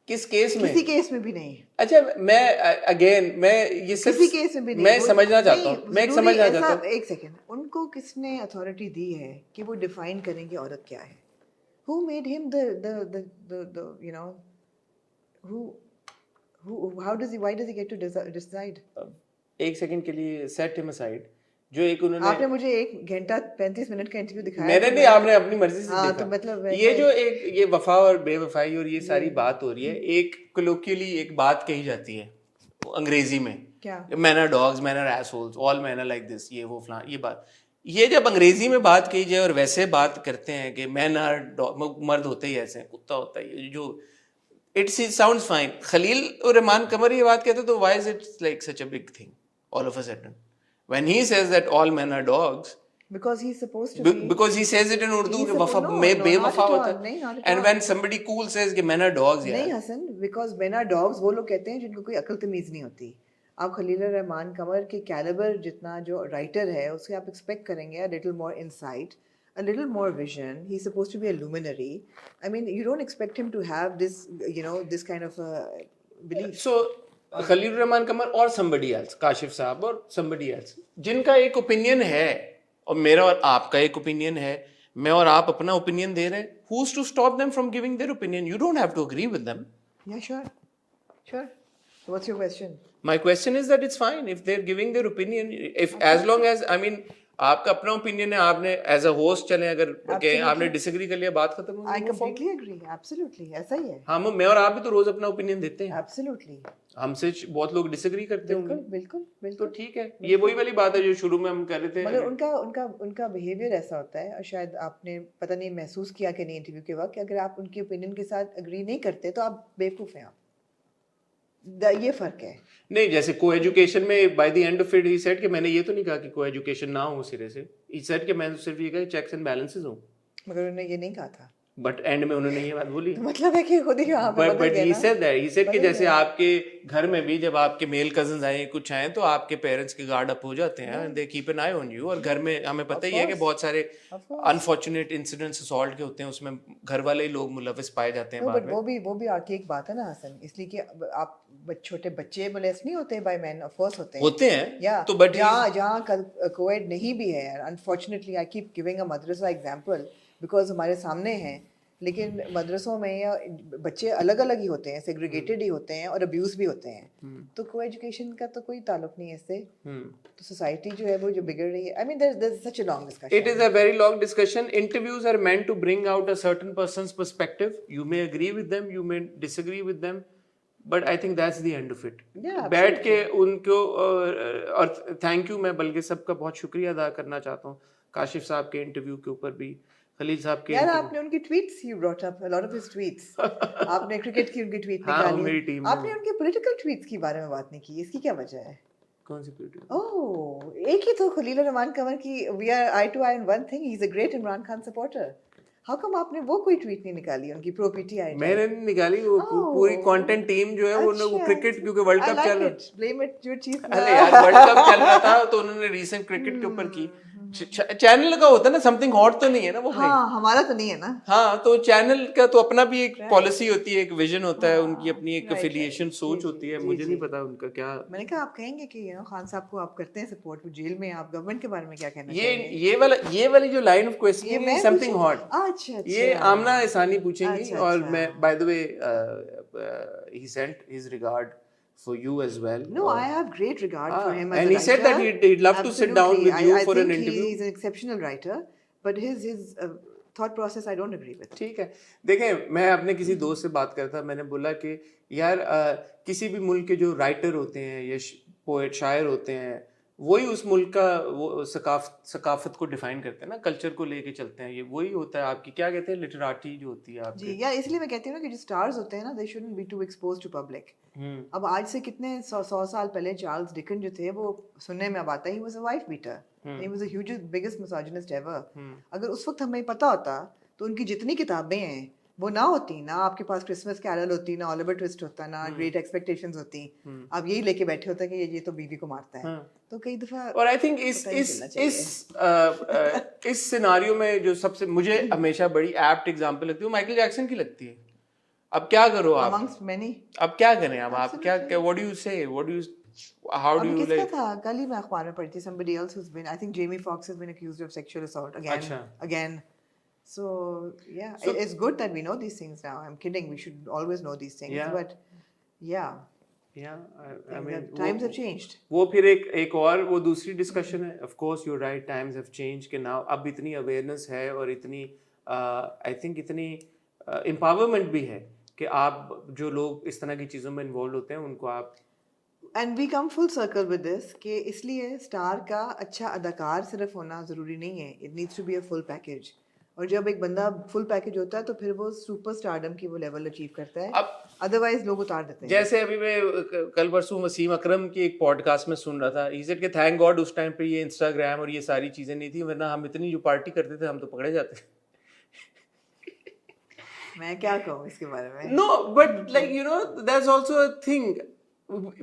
کسی کیس میں بھی نہیں. اچھا میں اگین میں یہ کسی کیس میں بھی نہیں, میں سمجھنا چاہتا ہوں, میں سمجھنا چاہتا ہوں. ایک سیکنڈ, ان کو کس نے اتھارٹی دی ہے کہ وہ ڈیفائن کریں کہ عورت کیا ہے؟ Who made him the how does he, why does he get to decide? ایک سیکنڈ کے لیے set him aside. جو ایک انہوں نے, آپ نے مجھے 1 گھنٹہ 35 منٹ کا انٹرویو دکھایا, میں نے نہیں, آپ نے اپنی مرضی سے ہاں, دیکھا. تو مطلب یہ جو ایک یہ وفا اور بے وفائی اور یہ ساری بات ہو رہی ہے, ایک کلوکیلی ایک بات کہی جاتی ہے انگریزی میں, کیا men are dogs, men are assholes, all men are like this, یہ وہ فلاں, یہ بات. یہ جب انگریزی میں بات کہی جائے اور ویسے بات کرتے ہیں کہ مین آر مرد ہوتے ہی ایسے ہیں, کتا ہوتا ہے, جو it sounds fine. خلیل الرحمان قمر یہ بات کہتے تو why is it like such a big thing all of a sudden when he says that all men are dogs? because he's supposed to be because he says it in Urdu he's कि वफा supposed- no, में no, बेवफा not at होता all, नहीं, not है at and all. when somebody cool says कि men are dogs नहीं यार Hasan, because men are dogs वो लोग कहते हैं जिनको कोई अकल तमीज़ नहीं होती. आप खलील रहमान कंवर के कैलिबर जितना जो राइटर है उससे आप एक्सपेक्ट करेंगे a little more insight, a little more vision. He's supposed to be a luminary. I mean, you don't expect him to have this, you know, this kind of belief. so Khalil Rahman कमर और somebody else Kashif साहब और somebody else जिनका एक opinion है और मेरा और आपका एक ओपिनियन है, मैं और आप अपना ओपिनियन दे रहे हैं, who's to stop them from giving their opinion? You don't have to agree with them. Yeah, sure. Sure. So what's your question? My question is that it's fine if they're giving their opinion, if as long as I mean आपका अपना opinion है, आपने as a host चले अगर के आपने disagree कर लिया बात खत्म हो I गई. completely agree. Absolutely. ऐसा ही है. हाँ मैं और आप भी तो रोज अपना ओपिनियन देते हैं, Absolutely. हमसे बहुत लोग डिसएग्री करते बिल्कुल होंगे, बिल्कुल तो बिल्कुल. ठीक है. ये वही वाली बात है जो शुरू में हम कर रहे थे. मगर उनका उनका उनका बिहेवियर ऐसा होता है और शायद आपने पता नहीं महसूस किया कि नहीं इंटरव्यू के वक्त कि अगर आप उनकी ओपिनियन के साथ एग्री नहीं करते तो आप बेवकूफ़ हैं. आप ये फ़र्क है. नहीं जैसे को एजुकेशन में by the end of it he said कि मैंने ये तो नहीं कहा कि को एजुकेशन ना हो सिरे से, ही सेड कि मैं तो सिर्फ ये कहा चेक्स एंड बैलेंसेस हो, मगर उन्होंने ये नहीं कहा था. बट एंड में उन्होंने ये बात बोली. तो मतलब है कि खुद ही यहाँ पे बदल बट गए ही ना. सेड दैट, ही सेड कि बदल जैसे गए. आपके घर में भी जब आपके मेल कजन्स आए कुछ आए तो आपके पेरेंट्स के गार्ड अप हो जाते हैं, they keep an I on you. और घर में हमें पता ही है कि बहुत सारे Of course. Unfortunate incidents assault के होते हैं, उसमें घर वाले ही लोग मुलविस पाए जाते हैं No, बाद but में. वो भी आके एक बात है ना हसन, इसलिए कि आप छोटे बच्चे मोलेस्ट नहीं होते बाय मैन, ऑफ कोर्स होते हैं. होते हैं या तो बट जहाँ कोएड नहीं भी है यार, unfortunately I keep giving a Madrasa example because हमारे सामने हैं, लेकिन मदरसों में या बच्चे अलग अलग ही होते हैं, सेग्रीगेटेड ही होते हैं और अब्यूज भी होते हैं. तो को एजुकेशन का तो कोई ताल्लुक नहीं है इससे. तो सोसाइटी जो है वो जो बिगड़ रही है, I mean there is such a long discussion. It is a very long discussion. Interviews are meant to bring out a certain person's perspective. You may agree with them, you may disagree with them, but I think that's the end of it. Yeah, बैठ के उनको और thank you, मैं बल्कि सबका बहुत शुक्रिया अदा करना चाहता हूँ काशिफ साहब के इंटरव्यू के ऊपर भी, खलील साहब के यार आपने उनकी tweets you brought up a lot of his tweets. आपने क्रिकेट की उनकी ट्वीट हाँ, निकाली. मेरी टीम में आपने उनके पॉलिटिकल ट्वीट्स के बारे में बात नहीं की, इसकी क्या वजह है? कौन सी ट्वीट? ओह, एक ही तो खलील रहमान कंवर की we are eye to eye in one thing, he is a great Imran Khan supporter. How come आपने वो कोई ट्वीट नहीं निकाली उनकी प्रो पीटीआई? मैंने नहीं निकाली, वो पूरी कंटेंट टीम जो है वो क्रिकेट, क्योंकि वर्ल्ड कप चल रहा है. Blame it your chief. अरे यार वर्ल्ड कप चल रहा था तो उन्होंने रीसेंट क्रिकेट के ऊपर की. चैनल का होता है ना, समथिंग हॉट तो नहीं है ना वो भाई. हाँ, हमारा तो नहीं है ना. हाँ, तो चैनल का तो अपना भी एक पॉलिसी होती है, एक विजन होता है, उनकी अपनी एक एफिलिएशन सोच होती है. मुझे नहीं पता उनका क्या. मैंने कहा आप कहेंगे कि खान साहब को आप करते हैं सपोर्ट, वो जेल में, आप गवर्नमेंट के बारे में क्या कहना चाहेंगे? ये वाली जो लाइन ऑफ क्वेश्चनिंग है समथिंग हॉट. अच्छा ये आमना इसानी पूछेंगी. अच्छा, और अच्छा. मैं by the way he sent his regard for you as well. No, I have great regard for him as and a he said that writer. he'd love to sit down with you for an I interview. think he's an exceptional writer, but his thought process I don't agree with. ठीक है, देखें मैं अपने किसी दोस्त से बात करता, मैंने बोला कि यार किसी भी मुल्क के जो राइटर होते हैं या पोएट शायर होते हैं, वही उस मुल्क का वो सकाफत को डिफाइन करते हैं ना, कल्चर को लेके चलते हैं. ये वही होता है आपकी क्या कहते हैं लिटरेटी जो होती है आपकी. जी, या इसलिए मैं कहती हूँ ना कि जो स्टार्स होते हैं ना, they shouldn't be to exposed to public. अब आज से कितने 100 साल पहले चार्ल्स डिकन जो थे, वो सुनने में अब आता है he was a wife beater, he was the hugest biggest misogynist ever. अगर उस वक्त हमें पता होता तो उनकी जितनी किताबें हैं वो ना होती, ना आपके पास क्रिसमस कैरल होती, ना ओलिवर ट्विस्ट होता, ना ग्रेट एक्सपेक्टेशंस होती. आप यही लेके बैठे होते कि ये तो बीवी को मारता है. तो कई दफा और आई थिंक इस सिनारियो में जो सबसे मुझे हमेशा बड़ी एप्ट एग्जांपल लगती है वो माइकल जैक्सन की लगती है. अब क्या करो आप, amongst many. अब क्या करें, अब आप क्या व्हाट डू यू से, what do you how do you किसका लाइक. था कल ही मैं अखबार में पढ़ी थी, somebody else who's been, I think Jamie Foxx has been accused of sexual assault again. So yeah, it's good that we know these things now. I'm kidding, we should always know these things. Yeah. But yeah, I mean times have changed. वो फिर एक और वो दूसरी discussion है. Of course you right, times have change के now अब इतनी अवेयरनेस है और इतनी आई थिंक इतनी एम्पावरमेंट भी है कि आप जो लोग इस तरह की चीज़ों में इन्वॉल्व होते हैं उनको आप. And we come full circle with this कि इसलिए स्टार का अच्छा अदाकार सिर्फ होना ज़रूरी नहीं है. It needs to be a full package. और जब एक बंदा फुल पैकेज होता है तो फिर वो सुपर स्टारडम की वो लेवल अचीव करता है. अब otherwise लोग उतार देते हैं. जैसे अभी मैं कल परसों वसीम अकरम की एक पॉडकास्ट में सुन रहा था, he said कि थैंक गॉड उस टाइम पे ये इंस्टाग्राम और ये सारी चीजें नहीं थी, वरना हम इतनी जो पार्टी करते थे हम तो पकड़े जाते. मैं क्या कहूँ इसके बारे में. No, but like you know, that's also a thing.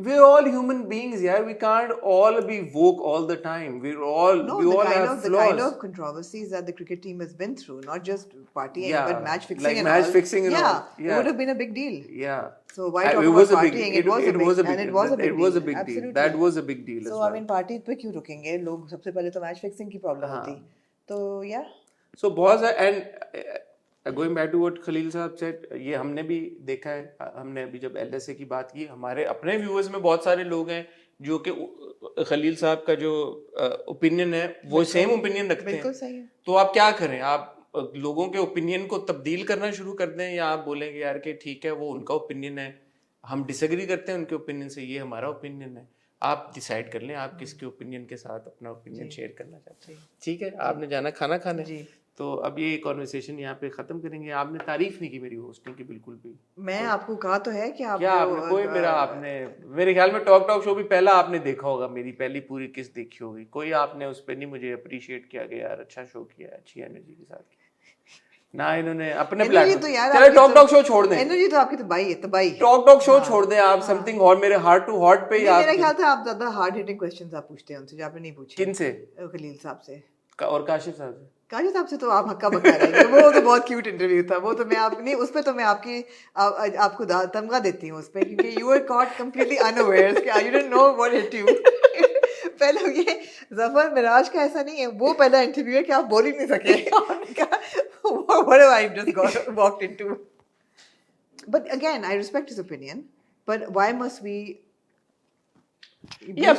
We're all human beings, yeah. We can't all be woke all the time. We all have the flaws. kind of controversies that the cricket team has been through, not just partying, Yeah, but match fixing like and match all. fixing and all. It would have been a big deal. Yeah. So why talk It about was a big. partying? It was a big. And it was a big It was a deal. big deal. Absolutely. That was a big deal as So well. I mean, party पे क्यों रुकेंगे? लोग सबसे पहले तो match fixing की problem होती. तो yeah. So बहुत and going back to what Khalil साहब said, ये हमने भी देखा है. हमने अभी जब LSA की बात की, हमारे अपने व्यूअर्स में बहुत सारे लोग हैं जो कि खलील साहब का जो ओपिनियन है वो सेम ओपिनियन रखते हैं. बिल्कुल सही है. तो आप क्या करें? आप लोगों के ओपिनियन को तब्दील करना शुरू कर दें, या आप बोलेंगे यार कि ठीक है वो उनका ओपिनियन है, हम डिसएग्री करते हैं उनके ओपिनियन से, ये हमारा ओपिनियन है. आप डिसाइड कर लें आप किसके ओपिनियन के साथ अपना ओपिनियन शेयर करना चाहते हैं. ठीक है, आपने जाना खाना खाने. जी. तो अब ये कॉन्वर्सेशन यहाँ पे खत्म करेंगे. आपने तारीफ नहीं की मेरी होस्टिंग की बिल्कुल भी. मैं आपको कहा तो है कि आप क्या आपने कोई मेरा आपने मेरे ख्याल में टॉक शो भी पहला आपने देखा होगा, मेरी पहली पूरी किस्त देखी होगी. कोई आपने उस पर नहीं मुझे अप्रिशिएट किया कि यार अच्छा शो किया, अच्छी एनर्जी के साथ ना. इन्होंने अपने प्लेटफॉर्म टॉक शो छोड़ दें. एनर्जी तो आपकी तबाही है, तबाही. टॉक शो छोड़ दें आप. समथिंग और मेरे हार्ट टू हार्ट पे. मेरा ख्याल था आप ज्यादा हार्ड हिटिंग क्वेश्चंस आप पूछते हैं उनसे जो आपने नहीं पूछे. किन से? खलील साहब से और काशिफ साहब से. काशिफ साहब से तो आप हक्का बक्का रहेंगे. वो तो बहुत क्यूट इंटरव्यू था. वो तो मैं आपने उस पे तो मैं आपको तमगा देती हूँ उस पे, क्योंकि you were caught completely unaware कि you didn't know what hit you. पहले ये जफर मिराज का ऐसा नहीं है, वो पहला इंटरव्यू है कि आप बोल ही नहीं सके. What have I just walked into? But again, I respect his opinion. But why must we? Yeah,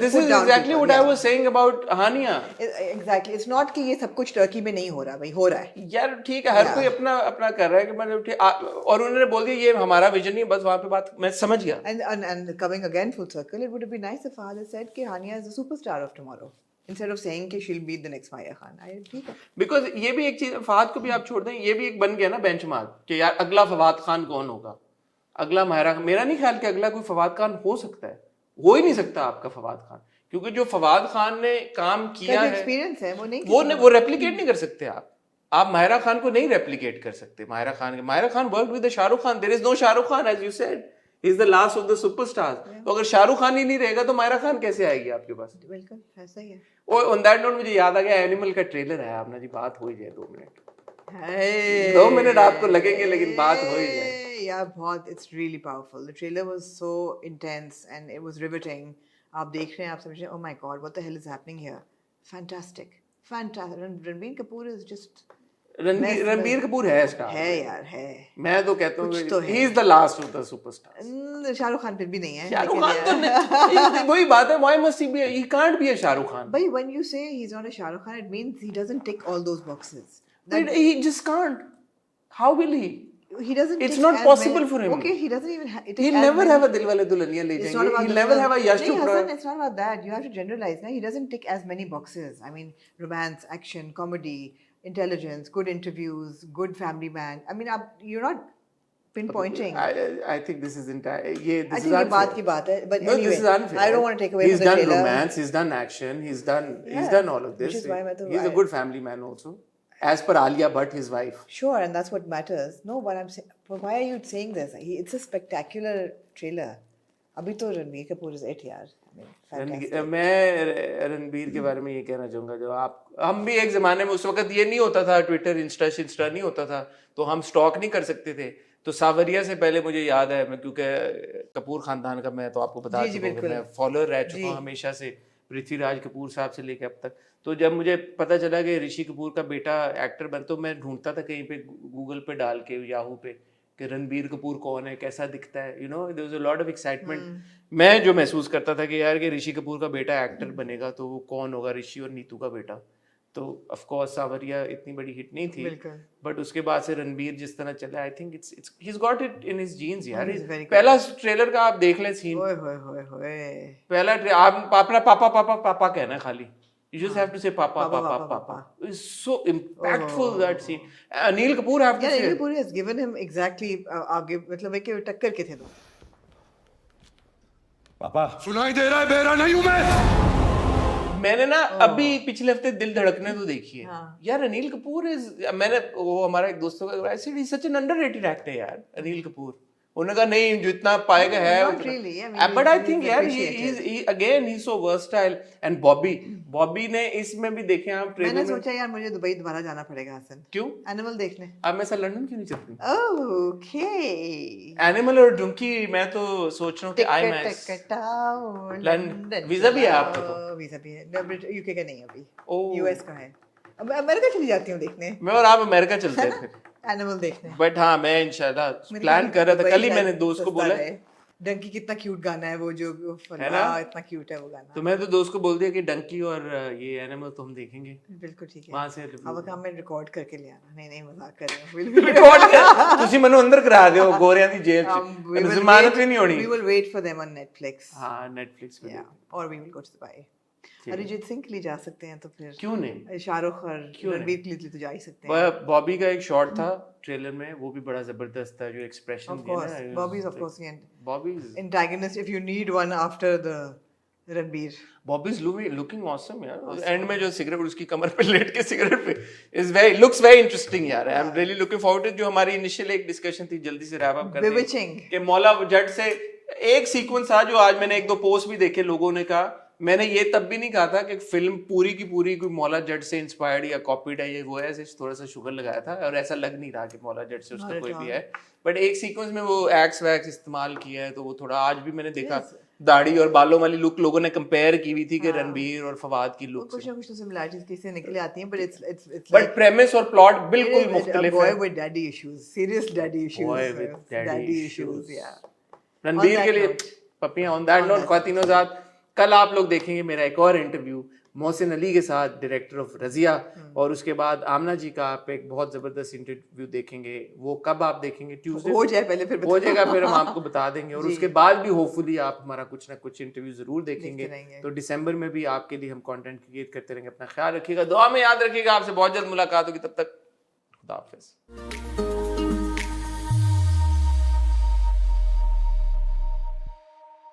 this is exactly what I was saying about Hania. Exactly. It's not कि ये सब कुछ टर्की में नहीं हो रहा, भाई हो रहा है. यार ठीक है, हर कोई अपना अपना कर रहा है कि मतलब और उन्होंने बोल दिया ये हमारा विजन नहीं है, बस वहाँ पे बात मैं समझ गया. And coming again full circle, it would have been nice if Fahad had said कि Hania is the superstar of tomorrow, instead of saying कि she'll be the next Maya Khan. ठीक है. Because ये भी एक चीज, फवाद को भी आप छोड़ दें, ये भी एक बन गया ना बेंचमार्क कि यार अगला फवाद खान कौन होगा, अगला माहिरा. मेरा नहीं ख्याल कि अगला कोई फवाद खान हो सकता है. हो ही नहीं सकता आपका फवाद खान, क्योंकि जो फवाद खान ने काम किया है, एक्सपीरियंस है, वो रेप्लिकेट नहीं कर सकते आप माहिरा खान को नहीं रेप्लिकेट कर सकते. Mahira Khan worked with Shahrukh Khan. There is no Shahrukh Khan, as you said, he is the last of the superstars. तो अगर शाहरुख खान ही नहीं रहेगा तो माहिरा खान कैसे आएगी आपके पास? बिल्कुल ऐसा ही है. और ऑन दैट नोट मुझे याद आ गया, एनिमल का ट्रेलर है. आपने जी बात हो ही जाए 2 मिनट. 2 मिनट आपको लगेंगे लेकिन बात हो ही जाए. Yeah, बहुत. It's really powerful. The trailer was so intense and it was riveting. आप देख रहे हैं, आप समझ रहे हैं, oh my god, what the hell is happening here? Fantastic. Ranbir Kapoor is just. Ranbir Kapoor है स्टार. है यार, है. मैं तो कहता हूँ he is the last of the superstars. Shahrukh Khan फिर भी नहीं है. शाहरुख खान तो नहीं. वही बात है, why must he be? He can't be a Shahrukh Khan. But when you say he's not a Shahrukh Khan, it means he doesn't tick all those boxes. He just can't. How will he? He doesn't. It's not possible for him. Okay, he doesn't even. He'll never have a Dilwale Dulhaniya Le Jayenge. He'll never have a Yash Chopra. It's not about that. You have to generalize. He doesn't tick as many boxes. I mean, romance, action, comedy, intelligence, good interviews, good family man. I mean, you're not pinpointing. I think this is entire. I think ये बात की बात है. But no, anyway, this is unfair. I don't want to take away from the trailer. He's done romance. He's done action. He's done all of this. Which is why he's a good family man also. As per Alia Bhatt, his wife. Sure, and that's what matters. No, but I'm saying, why are you saying this? It's a spectacular trailer. अभी तो Ranbir Kapoor is it यार. मैं रणबीर के बारे में ये कहना चाहूँगा, जो हम भी एक ज़माने में, उस वक्त ये नहीं होता था, ट्विटर इंस्टा नहीं होता था, तो हम स्टॉक नहीं कर सकते थे. तो सावरिया से पहले मुझे याद है, मैं क्योंकि कपूर खानदान का मैं तो आपको बता चुका हूँ, मैं फॉलोअर रह चुका हूँ हमेशा से, पृथ्वीराज कपूर साहब से लेकर अब तक. तो जब मुझे पता चला कि ऋषि कपूर का बेटा एक्टर बन, तो मैं ढूंढता था कहीं पे गूगल पे डाल के, याहू पे, कि रणबीर कपूर कौन है, कैसा दिखता है, you know, there was a lot of excitement. मैं जो महसूस करता था कि यार कि ऋषि कपूर का बेटा एक्टर बनेगा तो वो कौन होगा, ऋषि और नीतू का बेटा. तो ऑफ कोर्स सावरिया इतनी बड़ी हिट नहीं थी, बट उसके बाद से रणबीर जिस तरह चला, I think it's he has got it in his genes यार. पहला ट्रेलर का आप देख लें सीन, पहला आप अपना पापा पापा पापा कहना खाली. You just have to say papa, papa, papa. is so impactful, that scene. Anil Kapoor, I have to Yeah, say, Anil Kapoor has given him exactly आगे मतलब है कि टक्कर के थे दो. पापा सुनाई दे रहा है, बेरा नहीं हूं मैं. मैंने ना अभी पिछले हफ्ते दिल धड़कने तो देखी है यार. अनिल कपूर मैंने वो हमारा एक दोस्तों का I said he such an underrated actor यार अनिल कपूर. उन्होंने कहा नहीं जो इतना पाएगा है Not really, I mean, but I he's think यार appreciated. He again he so versatile. And Bobby ने इसमें भी देखे आप ट्रेलर मैंने में. सोचा यार मुझे दुबई दोबारा जाना पड़ेगा हसन. क्यों एनिमल देखने. आप मेरे साथ लंदन क्यों नहीं चलती? ओके. एनिमल और डंकी मैं तो सोच रहा हूँ कि आई मैक्स लंदन वीजा भी है आपको तो. वीजा भी है. यूके का नहीं अभी. ओह. यूएस का है. अब अमेरिका चली जाती हूँ देखने. मैं और आप अमेरिका चलते हैं फिर. एनिमल देखने. बट हाँ मैं इंशाल्लाह प्लान कर रहा था. कल ही मैंने दोस्त को बोला डंकी कितना क्यूट गाना है वो जो है ना, इतना क्यूट है वो गाना. तो मैं तो दोस्त को बोल दिया कि डंकी और ये एनिमल तो हम देखेंगे बिल्कुल ठीक है. वहां से अब काम में रिकॉर्ड करके ले आना. नहीं मजाक कर रहे हो. रिकॉर्ड ਤੁਸੀਂ ਮੈਨੂੰ ਅੰਦਰ ਕਰਾ ਦਿਓ ਗੋਰਿਆਂ ਦੀ ਜੇਲ੍ਹ ਚ. ਜ਼ਮਾਨਤ ਵੀ ਨਹੀਂ ਹੋਣੀ. We will wait for them on Netflix. हाँ Netflix पे. Yeah, or we will go to Dubai. Arijit Singh के लिए जा सकते हैं तो फिर क्यों नहीं. शाहरुख और रणबीर के लिए तो जा ही सकते हैं. बॉबी का एक शॉट था ट्रेलर में वो भी बड़ा जबरदस्त था जो expression Of course, Bobby is of course the Bobby antagonist if you need one after the Ranbir. Bobby is looking awesome यार. एंड में जो सिगरेट उसकी कमर पे लेट के सिगरेट पे इज लुक्स वेरी इंटरेस्टिंग यार. I am really looking forward to. जो हमारी इनिशियल एक डिस्कशन थी जल्दी से रैप अप करते हैं Bewitching. कि मौला जट से एक सीक्वेंस था जो आज मैंने एक दो पोस्ट भी देखे लोगों ने कहा. मैंने ये तब भी नहीं कहा था कि फिल्म पूरी की पूरी कोई मौला जट से इंस्पायर्ड या कॉपीड है. ये वो है थोड़ा सा शुगर लगाया था और ऐसा लग नहीं रहा कि मौला जट से उसका कोई भी है. बट एक सीक्वेंस में वो एक्स वैक्स इस्तेमाल किया है तो वो थोड़ा आज भी मैंने देखा दाढ़ी और बालों वाली लुक लोगों ने कंपेयर की हुई थी कि रणबीर और फवाद की लुक कुछ ना कुछ तो सिमिलरिटीज किसी निकले आती हैं. but it's बट प्रेमिस और प्लॉट बिल्कुल मुख्तलिफ boy है. with daddy issues, serious daddy issues. Boy with daddy issues. Yeah. Ranbir that के लिए note. पपियां. ऑन दैट नोट ख्वातीनो ज़ात कल आप लोग देखेंगे मेरा एक और इंटरव्यू मोहसिन अली के साथ डायरेक्टर ऑफ रजिया. और उसके बाद आमना जी का आप एक बहुत जबरदस्त इंटरव्यू देखेंगे. वो कब आप देखेंगे? ट्यूसडे हो जाए पहले फिर हो जाएगा फिर हम आपको बता देंगे. और उसके बाद भी होपफुली आप हमारा कुछ ना कुछ इंटरव्यू जरूर देखेंगे. तो दिसंबर में भी आपके लिए हम कंटेंट क्रिएट करते रहेंगे. अपना ख्याल रखिएगा, दुआ में याद रखिएगा. आपसे बहुत जल्द मुलाकात होगी. तब तक खुदा हाफिज.